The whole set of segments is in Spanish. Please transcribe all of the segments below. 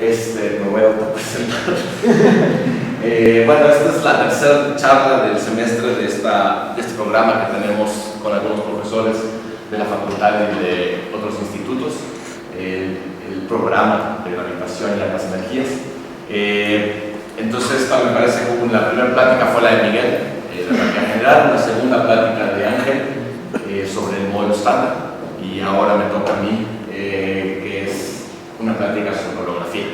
Me voy a autopresentar. Bueno, esta es la tercera charla del semestre de este programa que tenemos con algunos profesores de la facultad y de otros institutos, el programa de gravitación y las energías. Entonces, esta me parece que la primera plática fue la de Miguel, de la energía general, la segunda plática de Ángel sobre el modelo estándar, y ahora me toca a mí, que es una plática sobre holografía.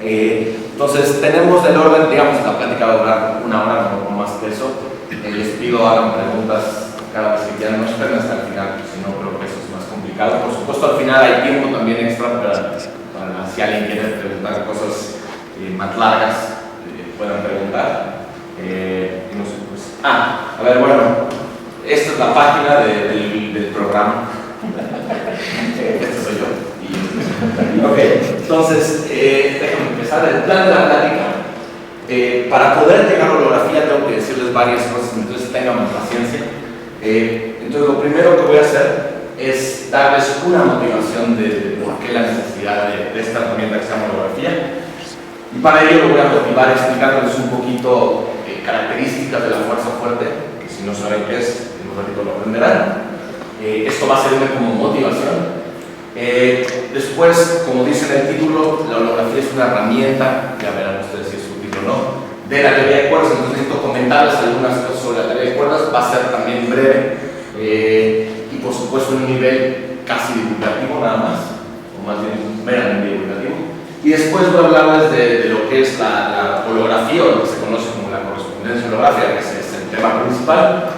Entonces, tenemos del orden, digamos, la plática va a durar una hora, no más que eso. Les pido hagan preguntas cada vez que quieran, no esperen hasta el final, si no creo que eso es más complicado. Por supuesto, al final hay tiempo también extra para si alguien quiere preguntar cosas más largas, puedan preguntar. No sé, pues. A ver, bueno, esta es la página del programa. Este soy yo. Ok, entonces, déjame empezar. El plan de la plática. Para poder llegar a holografía tengo que decirles varias cosas, entonces tengan paciencia. Entonces, lo primero que voy a hacer es darles una motivación de por qué la necesidad de esta herramienta que se llama holografía. Y para ello lo voy a motivar explicándoles un poquito características de la fuerza fuerte, que si no saben qué es, en un ratito lo aprenderán. Esto va a servirme como motivación. Después, como dice en el título, la holografía es una herramienta, ya verán ustedes si es útil o no, de la teoría de cuerdas. Entonces necesito comentarles algunas cosas sobre la teoría de cuerdas. Va a ser también breve y por supuesto en un nivel casi divulgativo nada más, o más bien meramente divulgativo. Y después voy a hablarles de lo que es la holografía, o lo que se conoce como la correspondencia holográfica, que es el tema principal.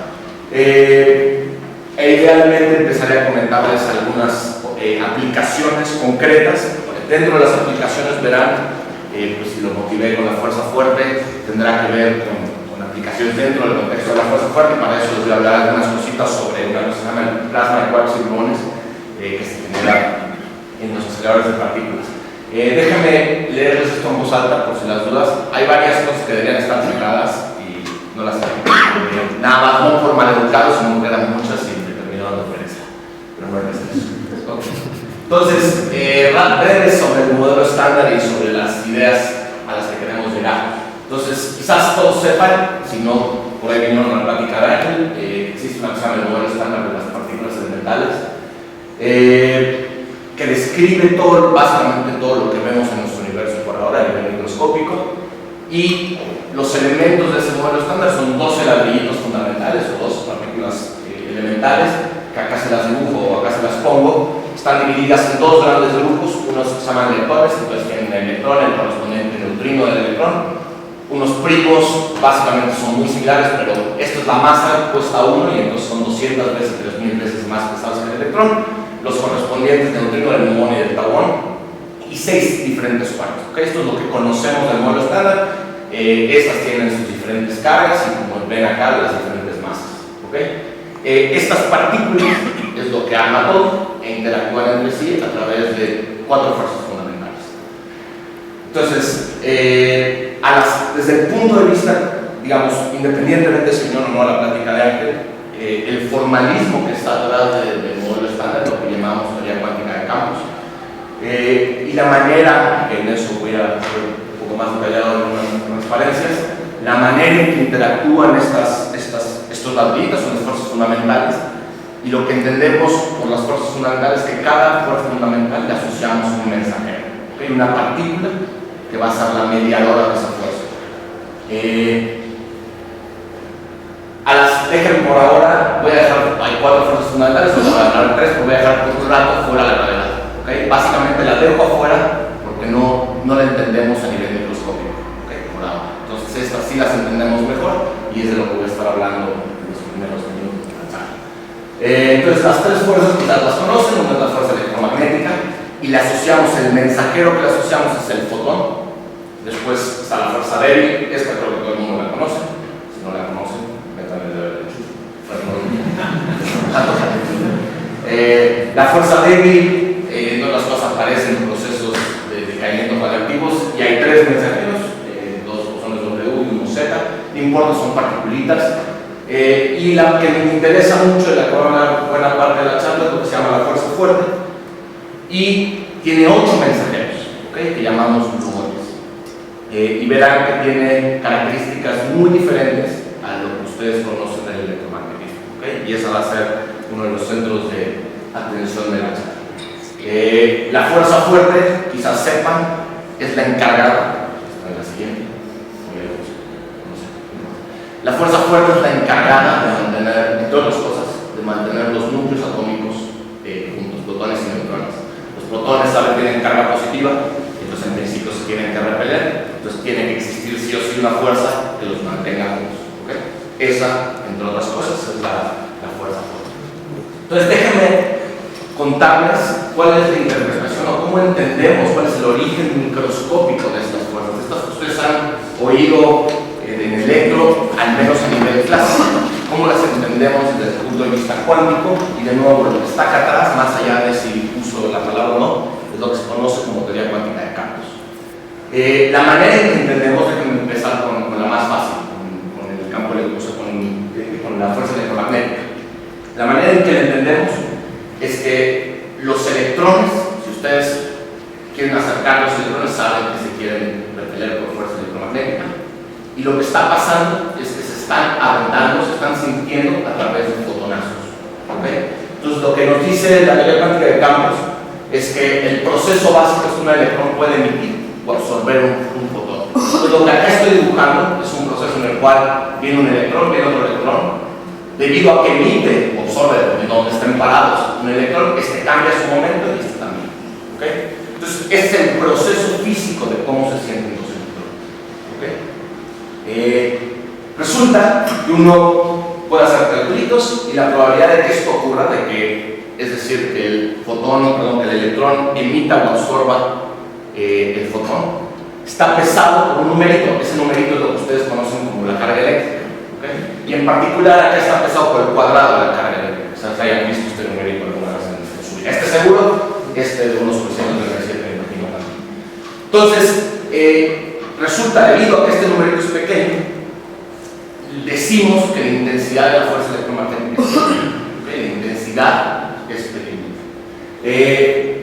Idealmente empezaré a comentarles algunas aplicaciones concretas. Dentro de las aplicaciones verán, pues si lo motivé con la fuerza fuerte, tendrá que ver con aplicaciones dentro del contexto de la fuerza fuerte. Para eso les voy a hablar algunas cositas sobre una cosa que se llama el plasma de quarks y gluones, que se genera en los aceleradores de partículas. Déjenme leerles esto en voz alta por si las dudas. Hay varias cosas que deberían estar citadas y no las hay. Nada más, no por maleducados, sino que eran muchas y me terminaron de pereza. Pero no es eso. Entonces, breves sobre el modelo estándar y sobre las ideas a las que queremos llegar. Entonces, quizás todos sepan, si no, por ahí vinieron a platicar de Ángel, existe una cosa del modelo estándar de las partículas elementales, que describe básicamente todo lo que vemos en nuestro universo por ahora a nivel microscópico, y los elementos de ese modelo estándar son 12 ladrillitos fundamentales o 12 partículas elementales, que acá se las dibujo o acá se las pongo. Están divididas en dos grandes grupos, unos se llaman leptones, entonces tienen el electrón, el correspondiente neutrino del electrón. Unos primos básicamente son muy similares, pero esta es la masa puesta a 1 y entonces son 200 veces, 3000 veces más pesados que el electrón. Los correspondientes neutrino del muón y del tauón, y 6 diferentes partes. ¿Okay? Esto es lo que conocemos del modelo estándar. Estas tienen sus diferentes cargas y, como ven acá, las diferentes masas. ¿Okay? Estas partículas es lo que arma todo e interactúan entre sí a través de 4 fuerzas fundamentales. Entonces, desde el punto de vista, digamos, independientemente si no la plática de Ángel, el formalismo que está atrás del modelo estándar, lo que llamamos teoría cuántica de campos, y la manera, que en eso voy a ser un poco más detallado en unas transparencias, la manera en que interactúan estos ladrillitos son las fuerzas fundamentales, y lo que entendemos por las fuerzas fundamentales es que cada fuerza fundamental le asociamos un mensajero, ¿okay? Una partícula que va a ser la mediadora de esa fuerza. Déjenme por ahora, voy a dejar, hay 4 fuerzas fundamentales, voy a dejar 3, pero voy a dejar por un rato fuera la gravedad. ¿Okay? Básicamente la dejo afuera porque no la entendemos a nivel microscópico, ¿okay? Por ahora. Entonces estas sí las entendemos mejor y es de lo que voy a estar hablando en los primeros minutos. Entonces las 3 fuerzas quizás las conocen. Una es la fuerza electromagnética y le asociamos, el mensajero que le asociamos es el fotón. Después está la fuerza débil, esta creo que todo el mundo la conoce. Si no la conocen, métanle de la fuerza débil, todas las cosas aparecen en procesos de decaimiento radioactivos y hay 3 mensajeros, 2 bosones W y 1 Z, no importa, son particulitas. Y la que me interesa mucho, y la que va a hablar buena parte de la charla, es lo que se llama la fuerza fuerte, y tiene 8 mensajeros. ¿okay? Que llamamos gluones. Y verán que tiene características muy diferentes a lo que ustedes conocen del electromagnetismo, ¿okay? Y ese va a ser uno de los centros de atención de la charla. La fuerza fuerte, quizás sepan, es la encargada, está en la siguiente, la fuerza fuerte es la encargada de mantener, entre otras cosas, de mantener los núcleos atómicos juntos, protones y neutrones. Los protones saben que tienen carga positiva, entonces en principio se tienen que repeler, entonces tiene que existir sí o sí una fuerza que los mantenga juntos, ¿okay? Esa, entre otras cosas, es la fuerza fuerte. Entonces déjenme contarles cuál es la interpretación o cómo entendemos cuál es el origen microscópico de estas fuerzas. Estas que ustedes han oído en electro, al menos a nivel clásico, cómo las entendemos desde el punto de vista cuántico, y de nuevo lo que está acá atrás, más allá de si uso la palabra o no, es lo que se conoce como teoría cuántica de campos. La manera en que entendemos, déjenme empezar con la más fácil, con el campo electromagnético, con la fuerza electromagnética. La manera en que la entendemos es que los electrones, si ustedes quieren acercar los electrones, saben que se quieren repeler por fuerza electromagnética, y lo que está pasando es que se están aventando, se están sintiendo a través de fotonazos, ¿okay? Entonces lo que nos dice la teoría cuántica de campos es que el proceso básico es que un electrón puede emitir o absorber un fotón. Entonces lo que acá estoy dibujando es un proceso en el cual viene un electrón, viene otro electrón, debido a que emite o absorbe de donde estén parados un electrón, este cambia su momento y este también, ¿okay? Entonces es el proceso físico de cómo se sienten los electrones, ¿okay? Resulta que uno puede hacer calculitos y la probabilidad de que esto ocurra, es decir, que el fotón, que el electrón emita o absorba el fotón, está pesado por un numerito. Ese numerito es lo que ustedes conocen como la carga eléctrica, ¿okay? Y en particular acá está pesado por el cuadrado de la carga eléctrica. Quizás hayan visto este numerito alguna vez en su vida. Este seguro, este de unos suficientes de universidad, me imagino también. Entonces, resulta, debido a que este numerito es pequeño, decimos que la intensidad de la fuerza electromagnética es pequeña. ¿Okay? La intensidad es pequeña.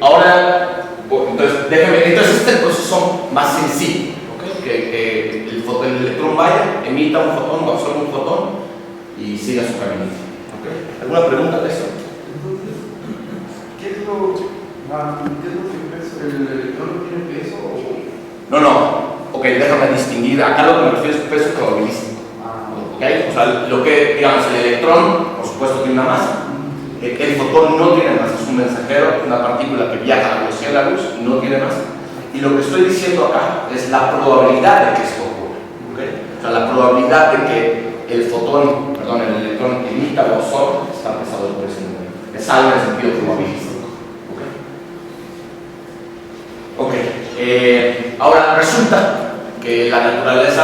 Ahora, entonces este es el proceso más sencillo, ¿okay? Que el electrón vaya, emita un fotón o absorbe un fotón y siga su camino, ¿okay? ¿Alguna pregunta de eso? ¿Qué es lo que pesa? ¿El electrón tiene peso? No. Ok, déjame distinguir. Acá lo que me refiero es peso probabilístico. ¿Okay? O sea, lo que, digamos, el electrón, por supuesto, tiene una masa. El fotón no tiene masa, es un mensajero, una partícula que viaja a la velocidad de la luz y no tiene masa. Y lo que estoy diciendo acá es la probabilidad de que esto ocurra, ¿okay? O sea, la probabilidad de que el electrón emita o absorba está pesado por ese número. Es algo en el sentido probabilístico, ¿ok? Ahora resulta que la naturaleza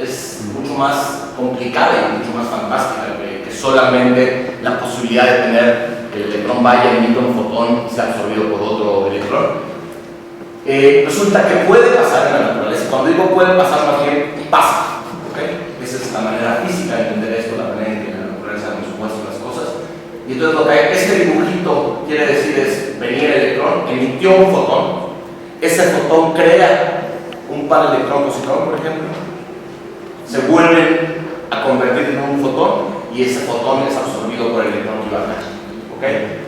es mucho más complicada y mucho más fantástica que solamente la posibilidad de tener que el electrón vaya, emita un fotón y sea absorbido por otro electrón. Resulta que puede pasar en la naturaleza. Cuando digo puede pasar, más bien pasa, ¿okay? Esa es la manera física de entender esto, la manera en que la naturaleza nos muestra las cosas. Y entonces lo que este dibujito quiere decir es, venía el electrón, emitió un fotón, ese fotón crea un par de electrón-positron, por ejemplo, se vuelven a convertir en un fotón y ese fotón es absorbido por el electrón que iba acá, ¿okay?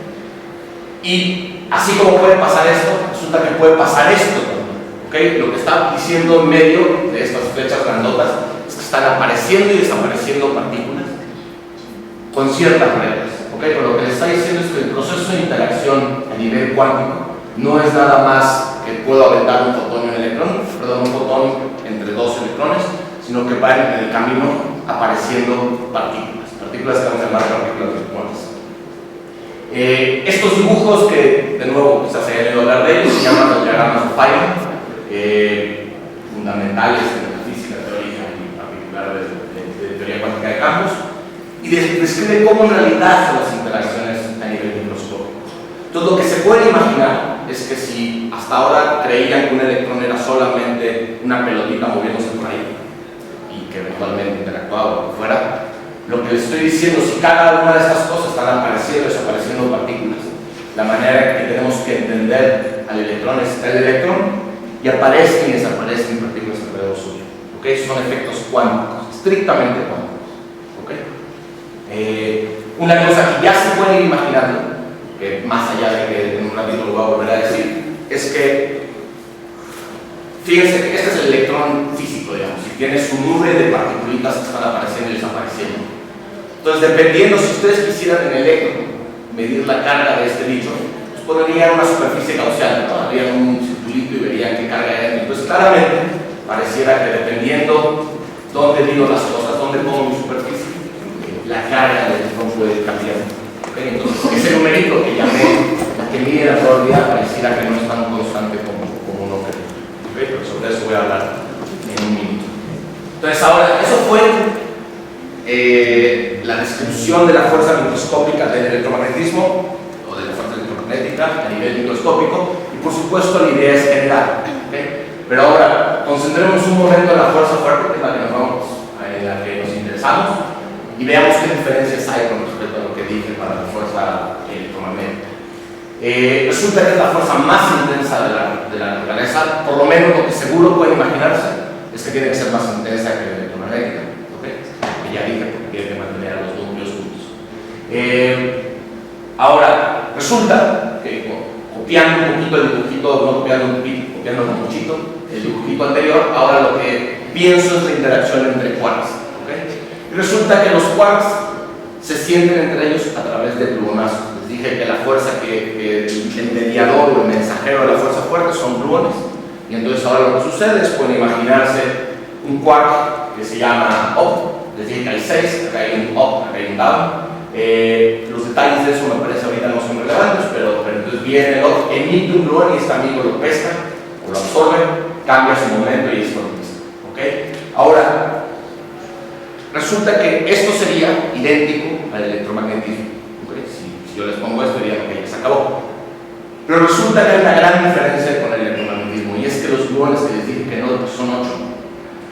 Y así como puede pasar esto, resulta que puede pasar esto, ¿okay? Lo que está diciendo en medio de estas flechas grandotas es que están apareciendo y desapareciendo partículas con ciertas reglas, ¿okay? Pero lo que le está diciendo es que el proceso de interacción a nivel cuántico no es nada más que puedo aventar un fotón y un fotón entre dos electrones, sino que van en el camino apareciendo partículas que vamos a llamar partículas virtuales. Estos dibujos, que de nuevo quizás se hayan oído hablar de ellos, se llaman los diagramas de Feynman, fundamentales en la física teórica y en particular de teoría cuántica de campos, y describe cómo en realidad son las interacciones a nivel microscópico. Entonces, lo que se puede imaginar es que si hasta ahora creían que un electrón era solamente una pelotita moviéndose por ahí y que eventualmente interactuaba o lo que fuera, lo que les estoy diciendo, si cada una de estas cosas están apareciendo y desapareciendo partículas, la manera que tenemos que entender al electrón es el electrón y aparecen y desaparecen partículas alrededor suyo. ¿Okay? Esos son efectos cuánticos, estrictamente cuánticos. ¿Okay? Una cosa que ya se puede ir imaginando, que más allá de que en un ratito lo voy a volver a decir, es que, fíjense que este es el electrón físico, digamos, y tiene su nube de partículas que están apareciendo y desapareciendo. Entonces, dependiendo si ustedes quisieran en el electrón medir la carga de este bicho, pues podrían una superficie gaussiana, ¿no? Harían un circulito y verían qué carga hay. Entonces, claramente, pareciera que dependiendo dónde digo las cosas, dónde pongo mi superficie, la carga del electrón puede cambiar. ¿Okay? Entonces, ese numerito que llamé, la que mide la probabilidad, pareciera que no es tan constante como uno cree. ¿Okay? Pero sobre eso voy a hablar en un minuto. Entonces, ahora, eso fue la descripción de la fuerza microscópica del electromagnetismo o de la fuerza electromagnética a nivel microscópico, y por supuesto la idea es general. ¿Okay? Pero ahora, concentremos un momento en la fuerza fuerte, que es la que nos vamos, en la que nos interesamos, y veamos qué diferencias hay con respecto a lo que dije para la fuerza electromagnética. Resulta que es la fuerza más intensa de la naturaleza, por lo menos lo que seguro puede imaginarse es que tiene que ser más intensa que la electromagnética. ¿Okay? Que ya dije, porque tiene que mantener a los núcleos juntos. Ahora, resulta que copiando un poquito el dibujito, no copiando un poquito, copiando un poquito el dibujito anterior, ahora lo que pienso es la interacción entre quarks. ¿Okay? Y resulta que los quarks se sienten entre ellos a través de gluonazos. Les dije que la fuerza que el mediador o el mensajero de la fuerza fuerte son gluones. Y entonces ahora lo que sucede es, pueden imaginarse un quark que se llama up. Les dije que hay 6, acá hay un up, acá hay un down. Los detalles de eso me parece ahorita no son relevantes, pero entonces viene el up, emite un gluón y este amigo lo pesca o lo absorbe, cambia su momento y es lo mismo. ¿Okay? Ahora, resulta que esto sería idéntico al electromagnetismo. ¿Okay? Si yo les pongo esto, dirían que ya se acabó. Pero resulta que hay una gran diferencia con el electromagnetismo, y es que los gluones que les dije que no son 8,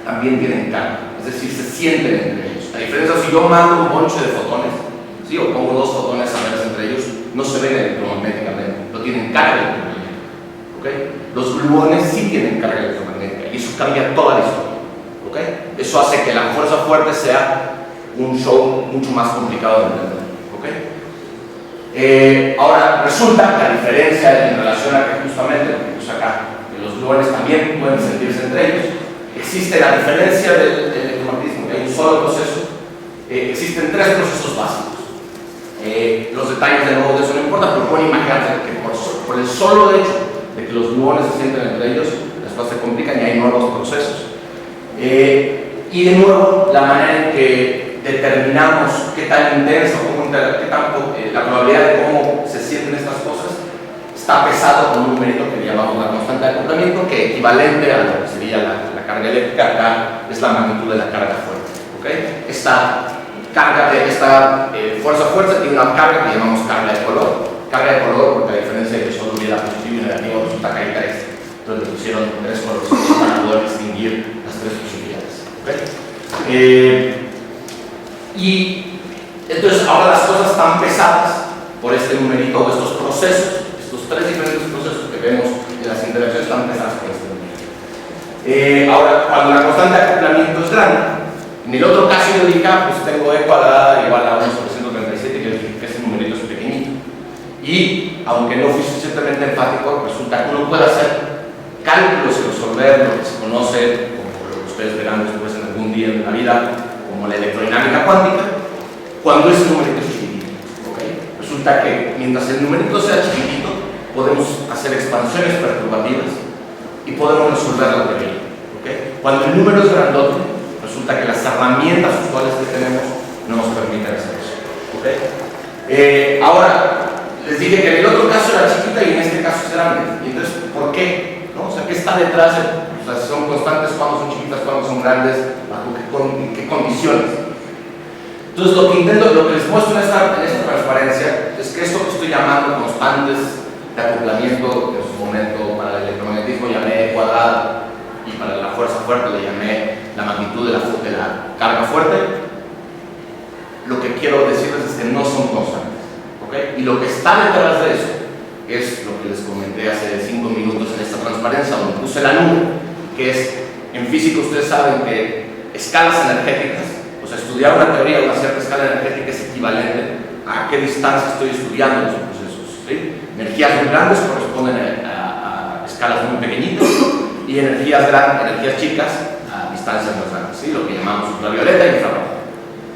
también tienen carga, es decir, se sienten entre ellos. A diferencia, si yo mando un bonche de fotones, ¿sí? O pongo 2 fotones a verse entre ellos, no se ven electromagnéticamente, no tienen carga electromagnética. ¿Okay? Los gluones sí tienen carga electromagnética, y eso cambia toda la historia. ¿Okay? Eso hace que la fuerza fuerte sea un show mucho más complicado de entender. ¿Okay? Ahora, resulta que la diferencia en relación a que justamente lo que puse acá, que los gluones también pueden sentirse entre ellos, existe la diferencia del electromagnetismo, que hay un solo proceso, existen 3 procesos básicos. Los detalles de nuevo de eso no importa, pero pueden imaginarse que por el solo hecho de que los gluones se sienten entre ellos, las cosas se complican y hay nuevos procesos. Y de nuevo, la manera en que determinamos qué tan intensa o la probabilidad de cómo se sienten estas cosas está pesado con un numerito que llamamos la constante de acoplamiento, que equivalente a lo que sería la carga eléctrica, acá es la magnitud de la carga fuerte. ¿Okay? Esta fuerza fuerte tiene una carga que llamamos carga de color. Carga de color porque a diferencia de que solo hubiera positivo y negativo, resulta que hay 3. Entonces le pusieron 3 colores para poder distinguir las 3 posibilidades. ¿Okay? Y entonces ahora las cosas están pesadas por este numerito o estos procesos, estos 3 diferentes procesos que vemos en las interacciones están pesadas por este numerito. Ahora, cuando la constante de acoplamiento es grande, en el otro caso yo dije, pues tengo E cuadrada igual a 1 sobre 137, y yo dije que ese numerito es pequeñito. Y aunque no fui suficientemente enfático, resulta que uno puede hacer cálculos y resolver lo que se conoce, como lo que ustedes verán después en algún día en la vida, como la electrodinámica cuántica, cuando ese numerito es chiquitito. ¿Okay? Resulta que mientras el numerito sea chiquitito, podemos hacer expansiones perturbativas y podemos resolver la teoría. ¿Okay? Cuando el número es grandote, resulta que las herramientas usuales que tenemos no nos permiten hacer eso. ¿Okay? Ahora, les dije que en el otro caso era chiquita y en este caso es grande. Y entonces, ¿por qué? ¿No? O sea, ¿qué está detrás? O sea, si son constantes, cuando son chiquitas, cuando son grandes, bajo qué condiciones. Entonces, lo que les muestro en esta transparencia es que esto que estoy llamando constantes de acoplamiento, en su momento para el electromagnetismo llamé E cuadrada, y para la fuerza fuerte le llamé la magnitud de la carga fuerte. Lo que quiero decirles es que no son constantes. ¿Okay? Y lo que está detrás de eso es lo que les comenté hace 5 minutos en esta transparencia. transparencia donde puse la nube, que es, en física ustedes saben que escalas energéticas, o sea, estudiar una teoría de una cierta escala energética es equivalente a qué distancia estoy estudiando los procesos, ¿sí? Energías muy grandes corresponden a escalas muy pequeñitas y energías chicas a distancias más grandes, ¿sí? Lo que llamamos ultravioleta y infrarrojo.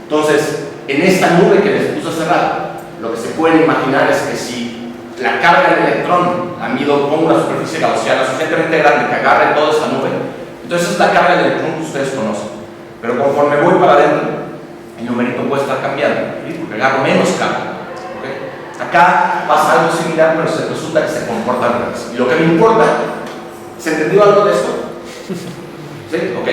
Entonces, en esta nube que les puse hace rato, lo que se puede imaginar es que si la carga del electrón pongo una superficie gaussiana suficientemente grande que agarre toda esa nube, entonces es la carga del electrón que ustedes conocen. Pero conforme voy para adentro, el numerito puede estar cambiando, ¿sí? Porque agarro menos carga. ¿Okay? Acá pasa algo similar, pero resulta que se comporta al revés. Y lo que me importa, ¿se entendió algo de esto? ¿Sí? Ok.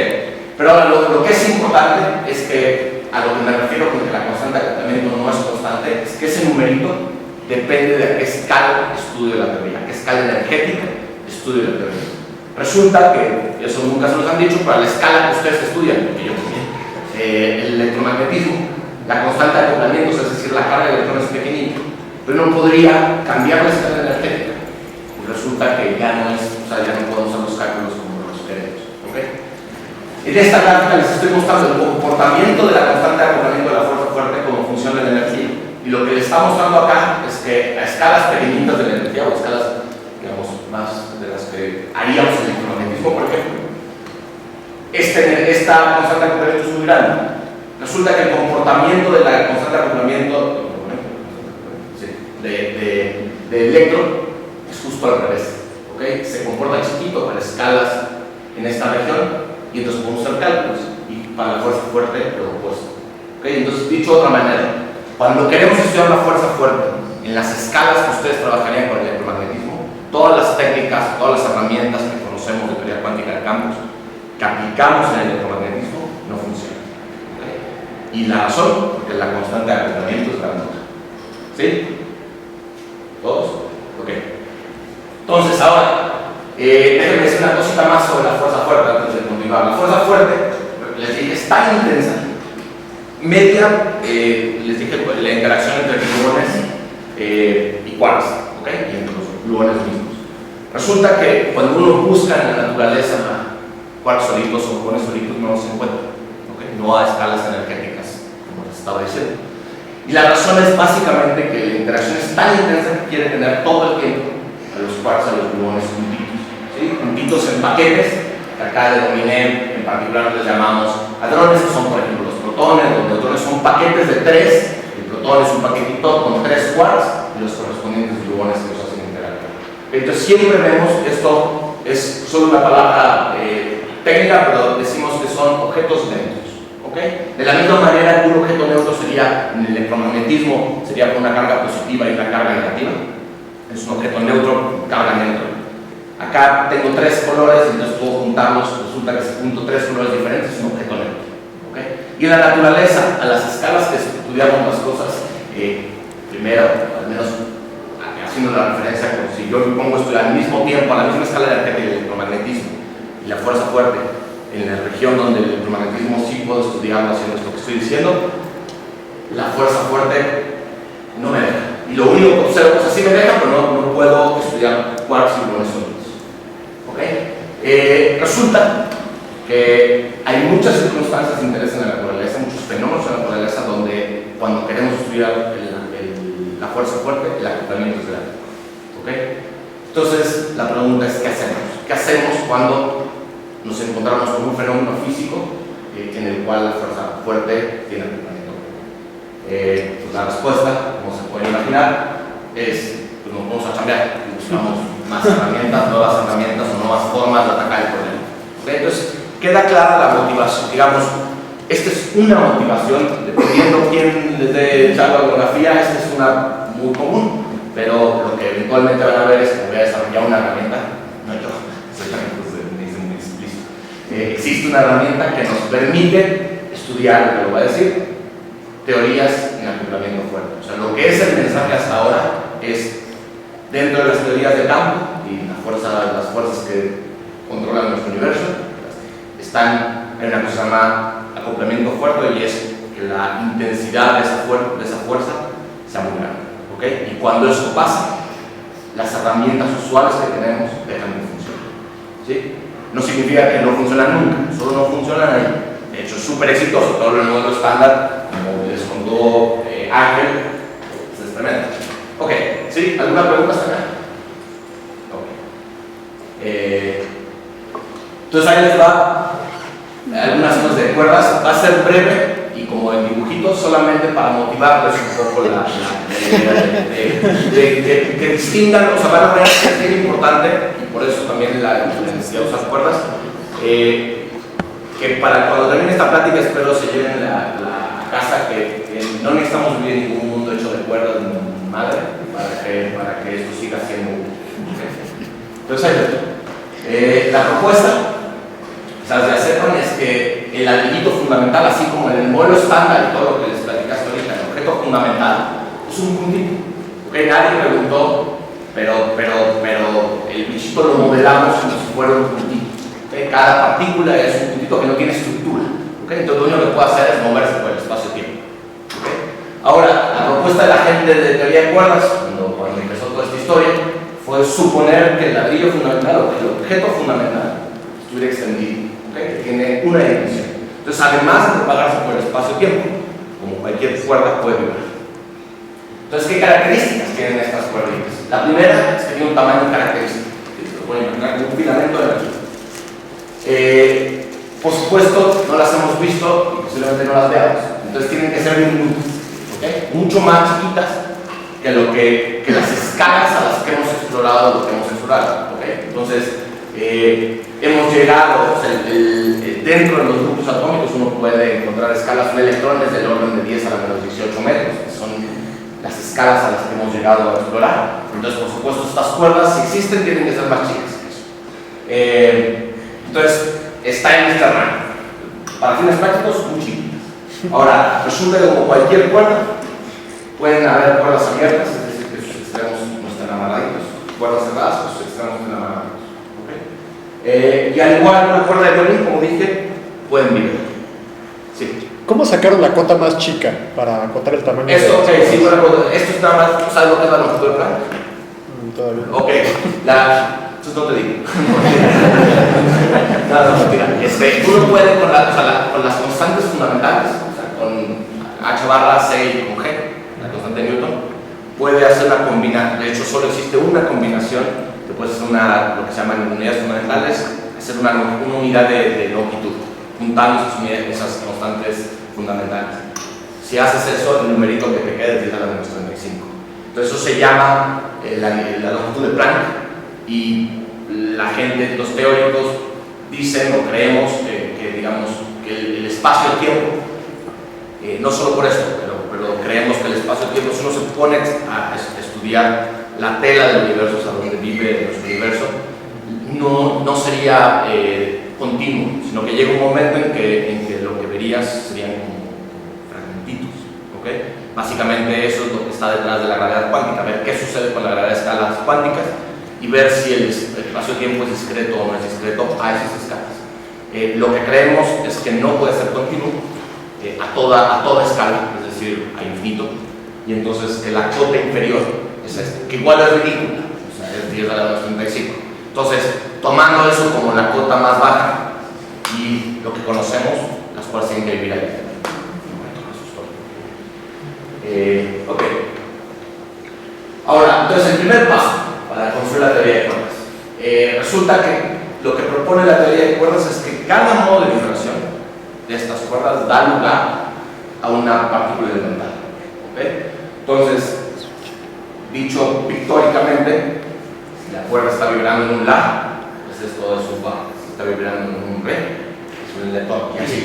Pero ahora lo que es importante es que a lo que me refiero con que la constante de acotamiento no es constante, es que ese numerito depende de a qué escala estudio la teoría, a qué escala energética estudio la teoría. Resulta que, eso nunca se los han dicho, para la escala que ustedes estudian, porque yo también, el electromagnetismo, la constante de acoplamiento, es decir, la carga de electrones es pequeñita, pero no podría cambiar la escala energética. Y resulta que ya no podemos hacer los cálculos como los queremos. ¿Okay? En esta gráfica les estoy mostrando el comportamiento de la constante de acoplamiento de la fuerza fuerte como función de la energía. Y lo que les está mostrando acá es que a escalas pequeñitas de la energía, o escalas, digamos, más de las que haríamos en el electromagnetismo, por ejemplo, esta constante de acoplamiento es muy grande. Resulta que el comportamiento de la constante de acoplamiento de electrón es justo al revés. ¿Okay? Se comporta chiquito para escalas en esta región y entonces podemos hacer cálculos, y para la fuerza fuerte lo opuesto. ¿Okay? Entonces, dicho de otra manera, cuando queremos estudiar la fuerza fuerte en las escalas que ustedes trabajarían con el electromagnetismo, todas las técnicas, todas las herramientas que conocemos de teoría cuántica de campos que aplicamos en el electromagnetismo no funcionan. ¿Okay? Y la razón, porque la constante de acoplamiento es grandota. ¿Sí? ¿Todos? Ok. Entonces, ahora, déjenme decir una cosita más sobre la fuerza fuerte antes de continuar. La fuerza fuerte, les dije, es tan intensa, media, les dije, la interacción entre gluones y quarks, ¿okay? Y entre los gluones mismos. Resulta que cuando uno busca en la naturaleza quarks solitos o gluones solitos, no los encuentra, ¿okay? No a escalas energéticas, como les estaba diciendo. Y la razón es básicamente que la interacción es tan intensa que quiere tener todo el tiempo a los quarks, a los gluones juntitos, ¿sí? Juntitos en paquetes, que acá denominé, en particular les llamamos hadrones, que son por ejemplo los protones. Los neutrones son paquetes de 3, el protón es un paquetito con 3 quarks y los correspondientes gluones que los hacen interactuar. Entonces siempre vemos, esto es solo una palabra técnica, pero decimos que son objetos neutros. ¿Okay? De la misma manera que un objeto neutro sería, en el electromagnetismo, sería con una carga positiva y una carga negativa. Es un objeto neutro, carga neutra. Acá tengo 3 colores y entonces puedo juntarlos. Resulta que si junto 3 colores diferentes es un objeto neutro. ¿Okay? Y en la naturaleza, a las escalas que estudiamos las cosas, primero, al menos haciendo la referencia, como si yo me pongo a estudiar al mismo tiempo, a la misma escala energética del electromagnetismo y la fuerza fuerte, en la región donde el electromagnetismo sí puedo estudiarlo haciendo esto que estoy diciendo, la fuerza fuerte no me deja. Y lo único que observo, o sea, sí me deja, pero no puedo estudiar quarks y gluones sólidos. ¿Okay? Resulta que hay muchas circunstancias de interés en la naturaleza, muchos fenómenos en la naturaleza donde cuando queremos estudiar la fuerza fuerte, el acoplamiento es grande. ¿Okay? Entonces, la pregunta es, ¿qué hacemos? ¿Qué hacemos cuando nos encontramos con un fenómeno físico en el cual la fuerza fuerte tiene acoplamiento? Pues la respuesta, como se puede imaginar, es pues nos vamos a cambiar y buscamos más herramientas, nuevas herramientas o nuevas formas de atacar el problema. ¿Okay? Entonces, queda clara la motivación, digamos, esta es una motivación, dependiendo quién les dé charla de geografía, esta es una muy común, pero lo que eventualmente van a ver es que voy a desarrollar una herramienta, no yo, me dice muy explícito. Existe una herramienta que nos permite estudiar, lo que voy a decir, teorías en acoplamiento fuerte. O sea, lo que es el mensaje hasta ahora es, dentro de las teorías de campo y las fuerzas que controlan nuestro universo, están en una cosa que se llama acoplamiento fuerte, y es que la intensidad de esa fuerza sea muy grande. ¿Okay? Y cuando eso pasa, las herramientas usuales que tenemos dejan de funcionar. ¿sí? No significa que no funcionan nunca, solo no funcionan ahí. De hecho, es súper exitoso. Todo el modelo estándar, como les contó Ángel, es tremendo. Ok, ¿sí? ¿Alguna pregunta hasta acá? Ok. Entonces ahí les va algunas cosas de cuerdas. Va a ser breve y como en dibujitos, solamente para motivarles un poco la idea que distingan, o sea, van a ver que es bien importante, y por eso también la necesidad de usar cuerdas. Que para cuando termine esta plática espero se lleven la casa, que no necesitamos vivir en ningún mundo hecho de cuerdas ni madre para que esto siga siendo entonces la propuesta, o sea, de hacerlo es que el ladrillito fundamental, así como en el modelo estándar y todo lo que les platicaste ahorita, el objeto fundamental es un puntito. Okay, nadie preguntó, pero el bichito lo modelamos como si fuera un puntito. Okay, cada partícula es un puntito que no tiene estructura. Okay, entonces lo único que puede hacer es moverse por el espacio-tiempo. Okay. Ahora, la propuesta de la gente de teoría de cuerdas, cuando empezó toda esta historia, fue suponer que el ladrillo fundamental o que el objeto fundamental estuviera extendido, ¿okay? Que tiene una dimensión. Entonces, además de propagarse por el espacio-tiempo, como cualquier cuerda puede vibrar. Entonces, ¿qué características tienen estas cuerditas? La primera es que tiene un tamaño característico. Se puede imaginar como un filamento de energía. Por supuesto, no las hemos visto y posiblemente no las veamos. Entonces, tienen que ser diminutas, ¿okay? Mucho más chiquitas que las escalas a las que hemos explorado lo que hemos explorado. ¿Okay? Entonces, hemos llegado, o sea, dentro de los grupos atómicos uno puede encontrar escalas de electrones del orden de 10 a la menos 18 metros, que son las escalas a las que hemos llegado a explorar. Entonces, por supuesto, estas cuerdas, si existen, tienen que ser más chicas que eso. Entonces, está en este rango. Para fines prácticos, muy chiquitas. Ahora, resulta que como cualquier cuerda, pueden haber cuerdas abiertas, es decir, que sus extremos no estén amarraditos, cuerdas cerradas, que sus extremos estén amarraditos. ¿Okay? Y al igual que una cuerda de violín, como dije, pueden vibrar. Sí. ¿Cómo sacaron la cota más chica para acotar el tamaño? Esto, okay, sí, bueno, esto es nada más, ¿sabes lo que es la longitud de Planck? Todavía no. Ok, entonces no te digo. No, mentira. Uno puede con las constantes fundamentales, o sea, con H barra C y con G, la constante de Newton, puede hacer una combinación. De hecho, solo existe una combinación que puede ser lo que se llaman unidades fundamentales, hacer una unidad de longitud, juntando esas constantes fundamentales. Si haces eso, el numerito que te queda es 10 a la menos 35. Entonces, eso se llama la longitud de Planck, y la gente, los teóricos, dicen o creemos digamos, que el espacio-tiempo, no solo por esto, pero creemos que el espacio-tiempo, si uno se pone a estudiar la tela del universo, o sea, donde vive nuestro universo, no sería continuo, sino que llega un momento en que lo que verías serían como fragmentitos. ¿Okay? Básicamente eso es lo que está detrás de la gravedad cuántica, ver qué sucede con la gravedad de escalas cuánticas y ver si el espacio-tiempo es discreto o no es discreto a esas escalas. Lo que creemos es que no puede ser continuo a toda escala, es decir, a infinito, y entonces que la cota inferior es esta, que igual es ridícula, o sea, es 10 a la menos 35. Entonces, tomando eso como la cota más baja y lo que conocemos, las cuales tienen que vivir ahí. Ok. Ahora, entonces el primer paso para construir la teoría de cuerdas. Resulta que lo que propone la teoría de cuerdas es que cada modo de vibración de estas cuerdas da lugar a una partícula elemental. ¿Okay? Entonces, dicho pictóricamente, si la cuerda está vibrando en un La, pues esto es un Fa. Si está vibrando en un Re, es un leptón, y así.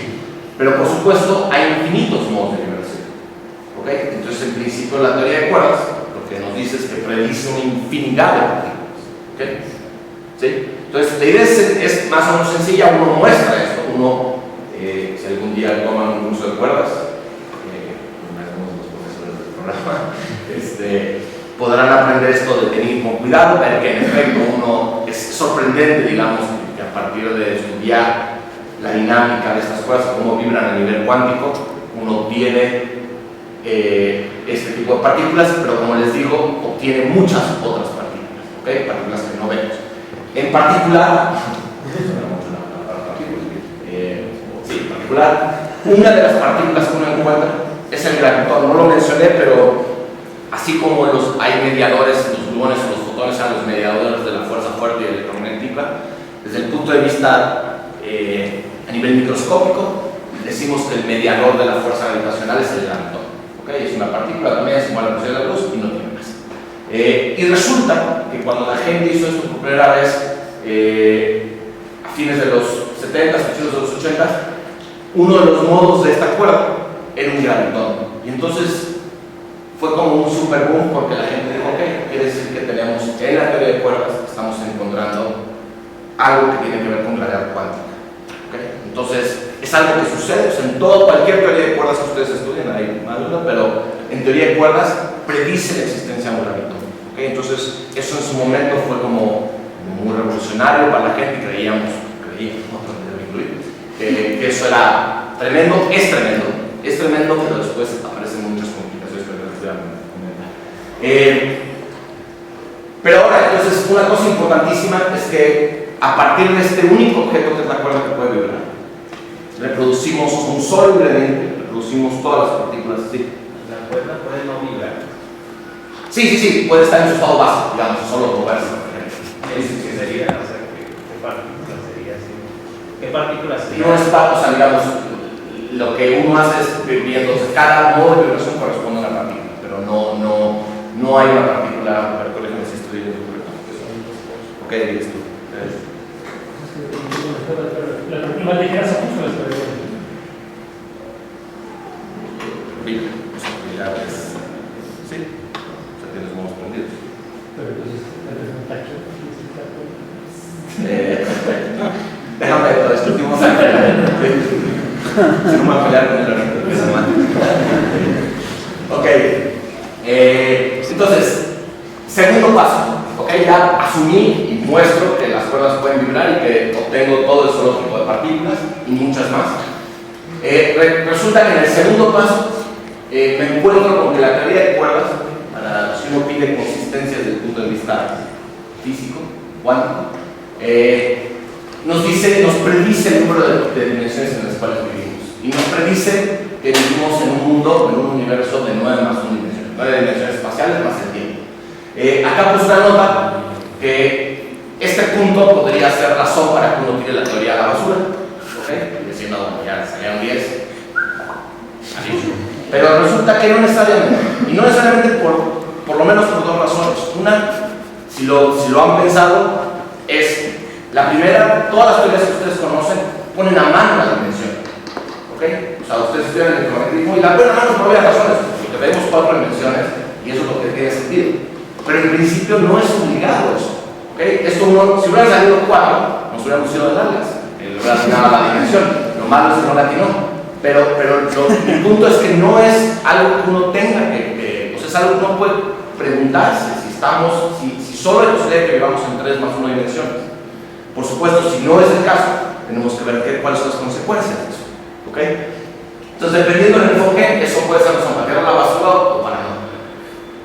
Pero por supuesto, hay infinitos modos de vibración. ¿Okay? Entonces, en principio, la teoría de cuerdas lo que nos dice es que predice una infinidad de partículas. ¿Okay? ¿Sí? Entonces, la idea es más o menos sencilla. Uno muestra esto. Si algún día toman un curso de cuerdas, algunos de los profesores del programa, podrán aprender esto de tener con cuidado, ver que en efecto es sorprendente, digamos, que a partir de estudiar la dinámica de estas cuerdas, cómo vibran a nivel cuántico, uno obtiene este tipo de partículas, pero como les digo, obtiene muchas otras partículas, ¿okay? Partículas que no vemos. En particular, Sí, particular. Una de las partículas que uno encuentra es el gravitón. No lo mencioné, pero así como hay mediadores, los gluones o los fotones son los mediadores de la fuerza fuerte y electromagnética, desde el punto de vista a nivel microscópico, decimos que el mediador de la fuerza gravitacional es el gravitón. ¿Okay? Es una partícula, también es igual a la velocidad de la luz y no tiene más. Y resulta que cuando la gente hizo esto por primera vez, a fines de los 70, principios de los 80, uno de los modos de esta cuerda era un gravitón. Y entonces fue como un super boom porque la gente dijo, ok, quiere decir que tenemos en la teoría de cuerdas, estamos encontrando algo que tiene que ver con gravedad cuántica. ¿Okay? Entonces, es algo que sucede, o sea, en cualquier teoría de cuerdas que ustedes estudien, hay más duda, pero en teoría de cuerdas predice la existencia de un gravitón. ¿Okay? Entonces, eso en su momento fue como muy revolucionario para la gente y creíamos, no debo incluir, que eso era tremendo, pero después aparecen muchas complicaciones que les voy a comentar. Pero ahora, entonces, una cosa importantísima es que a partir de este único objeto que es la cuerda que puede vibrar, reproducimos un solo ingrediente, reproducimos todas las partículas. ¿Sí? La cuerda puede no vibrar. Sí, puede estar en su estado básico, digamos, solo moverse. ¿Qué sería? O sea, ¿qué partículas sería así? ¿Qué partículas sería? No es o sea, digamos, lo que uno hace es viviendo, o sea, cada modo de vibración corresponde a una partícula, pero no hay una partícula, pero corrígeme si estoy bien. Ok, dices tú. La partícula más ligera se puso las paredes. Bien, esa actividad es. Sí, o sea, tienes modos prendidos. Pero entonces, el contacto. Déjame todo esto, último saco. Si no me voy a pelear con el orden de semana. Ok, entonces, segundo paso. Ok, ya asumí y muestro que las cuerdas pueden vibrar y que obtengo todo el solo tipo de partículas y muchas más. Resulta que en el segundo paso me encuentro con que la teoría de cuerdas, si uno pide consistencia desde el punto de vista físico, cuántico, nos predice el número de dimensiones en las cuales vivimos. Y nos predice que vivimos en un mundo, en un universo de 9 más 1 dimensiones, 9 dimensiones espaciales más el tiempo. Acá puse una nota que este punto podría ser razón para que uno tire la teoría a la basura. ¿Okay? Diciendo, bueno, ya salieron 10. Así. Pero resulta que no necesariamente. Y no necesariamente por lo menos por dos razones. Una, si lo han pensado, es la primera, todas las teorías que ustedes conocen ponen a mano la dimensión. ¿Okay? O sea, ustedes estudian el electromagnetismo y la ponen a mano por varias razones. Porque vemos 4 dimensiones y eso es lo que tiene sentido. Pero en principio no es obligado eso. ¿Okay? Esto si hubieran salido 4, nos hubiéramos ido de largas. Hubiera atinado la dimensión. Lo malo es que no la atinó. Pero mi punto es que no es algo que uno tenga o sea, es algo que uno puede preguntarse si solo hay posibilidad de que vivamos en 3 más 1 dimensiones. Por supuesto, si no es el caso, tenemos que ver cuáles son las consecuencias de eso. ¿Okay? Entonces, dependiendo del enfoque, eso puede ser para tirar la basura o para no.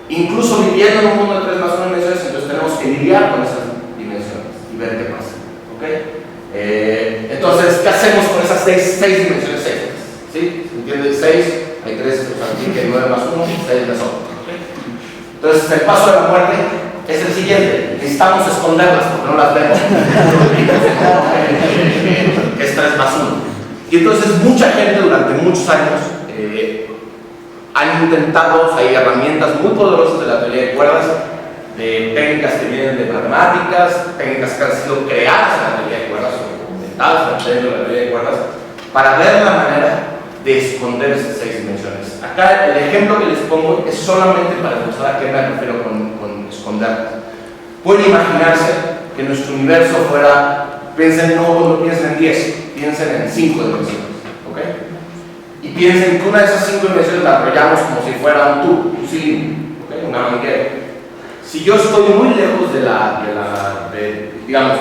Incluso viviendo en un mundo de 3 más 1 dimensiones, entonces tenemos que lidiar con esas dimensiones y ver qué pasa. ¿Okay? Entonces, ¿qué hacemos con esas 6 dimensiones extras? ¿Sí? ¿Entiendes? 6, hay 3, o sea, aquí que 9 más 1, 6 más 1. ¿Okay? Entonces, el paso de la muerte es el siguiente: necesitamos esconderlas porque no las vemos. Que es 3 más 1. Y entonces, mucha gente durante muchos años han intentado, hay herramientas muy poderosas de la teoría de cuerdas, de técnicas que vienen de matemáticas, técnicas que han sido creadas en la teoría de cuerdas o inventadas dentro de la teoría de cuerdas, para ver la manera de esconder esas 6 dimensiones. Acá el ejemplo que les pongo es solamente para demostrar a qué me refiero con esconderlas. Pueden imaginarse que nuestro universo fuera, no piensen en 10, piensen en 5 dimensiones. ¿Okay? Y piensen que una de esas 5 dimensiones la arrollamos como si fuera un tubo, un cilindro, ¿okay? Una manguera. Si yo estoy muy lejos digamos,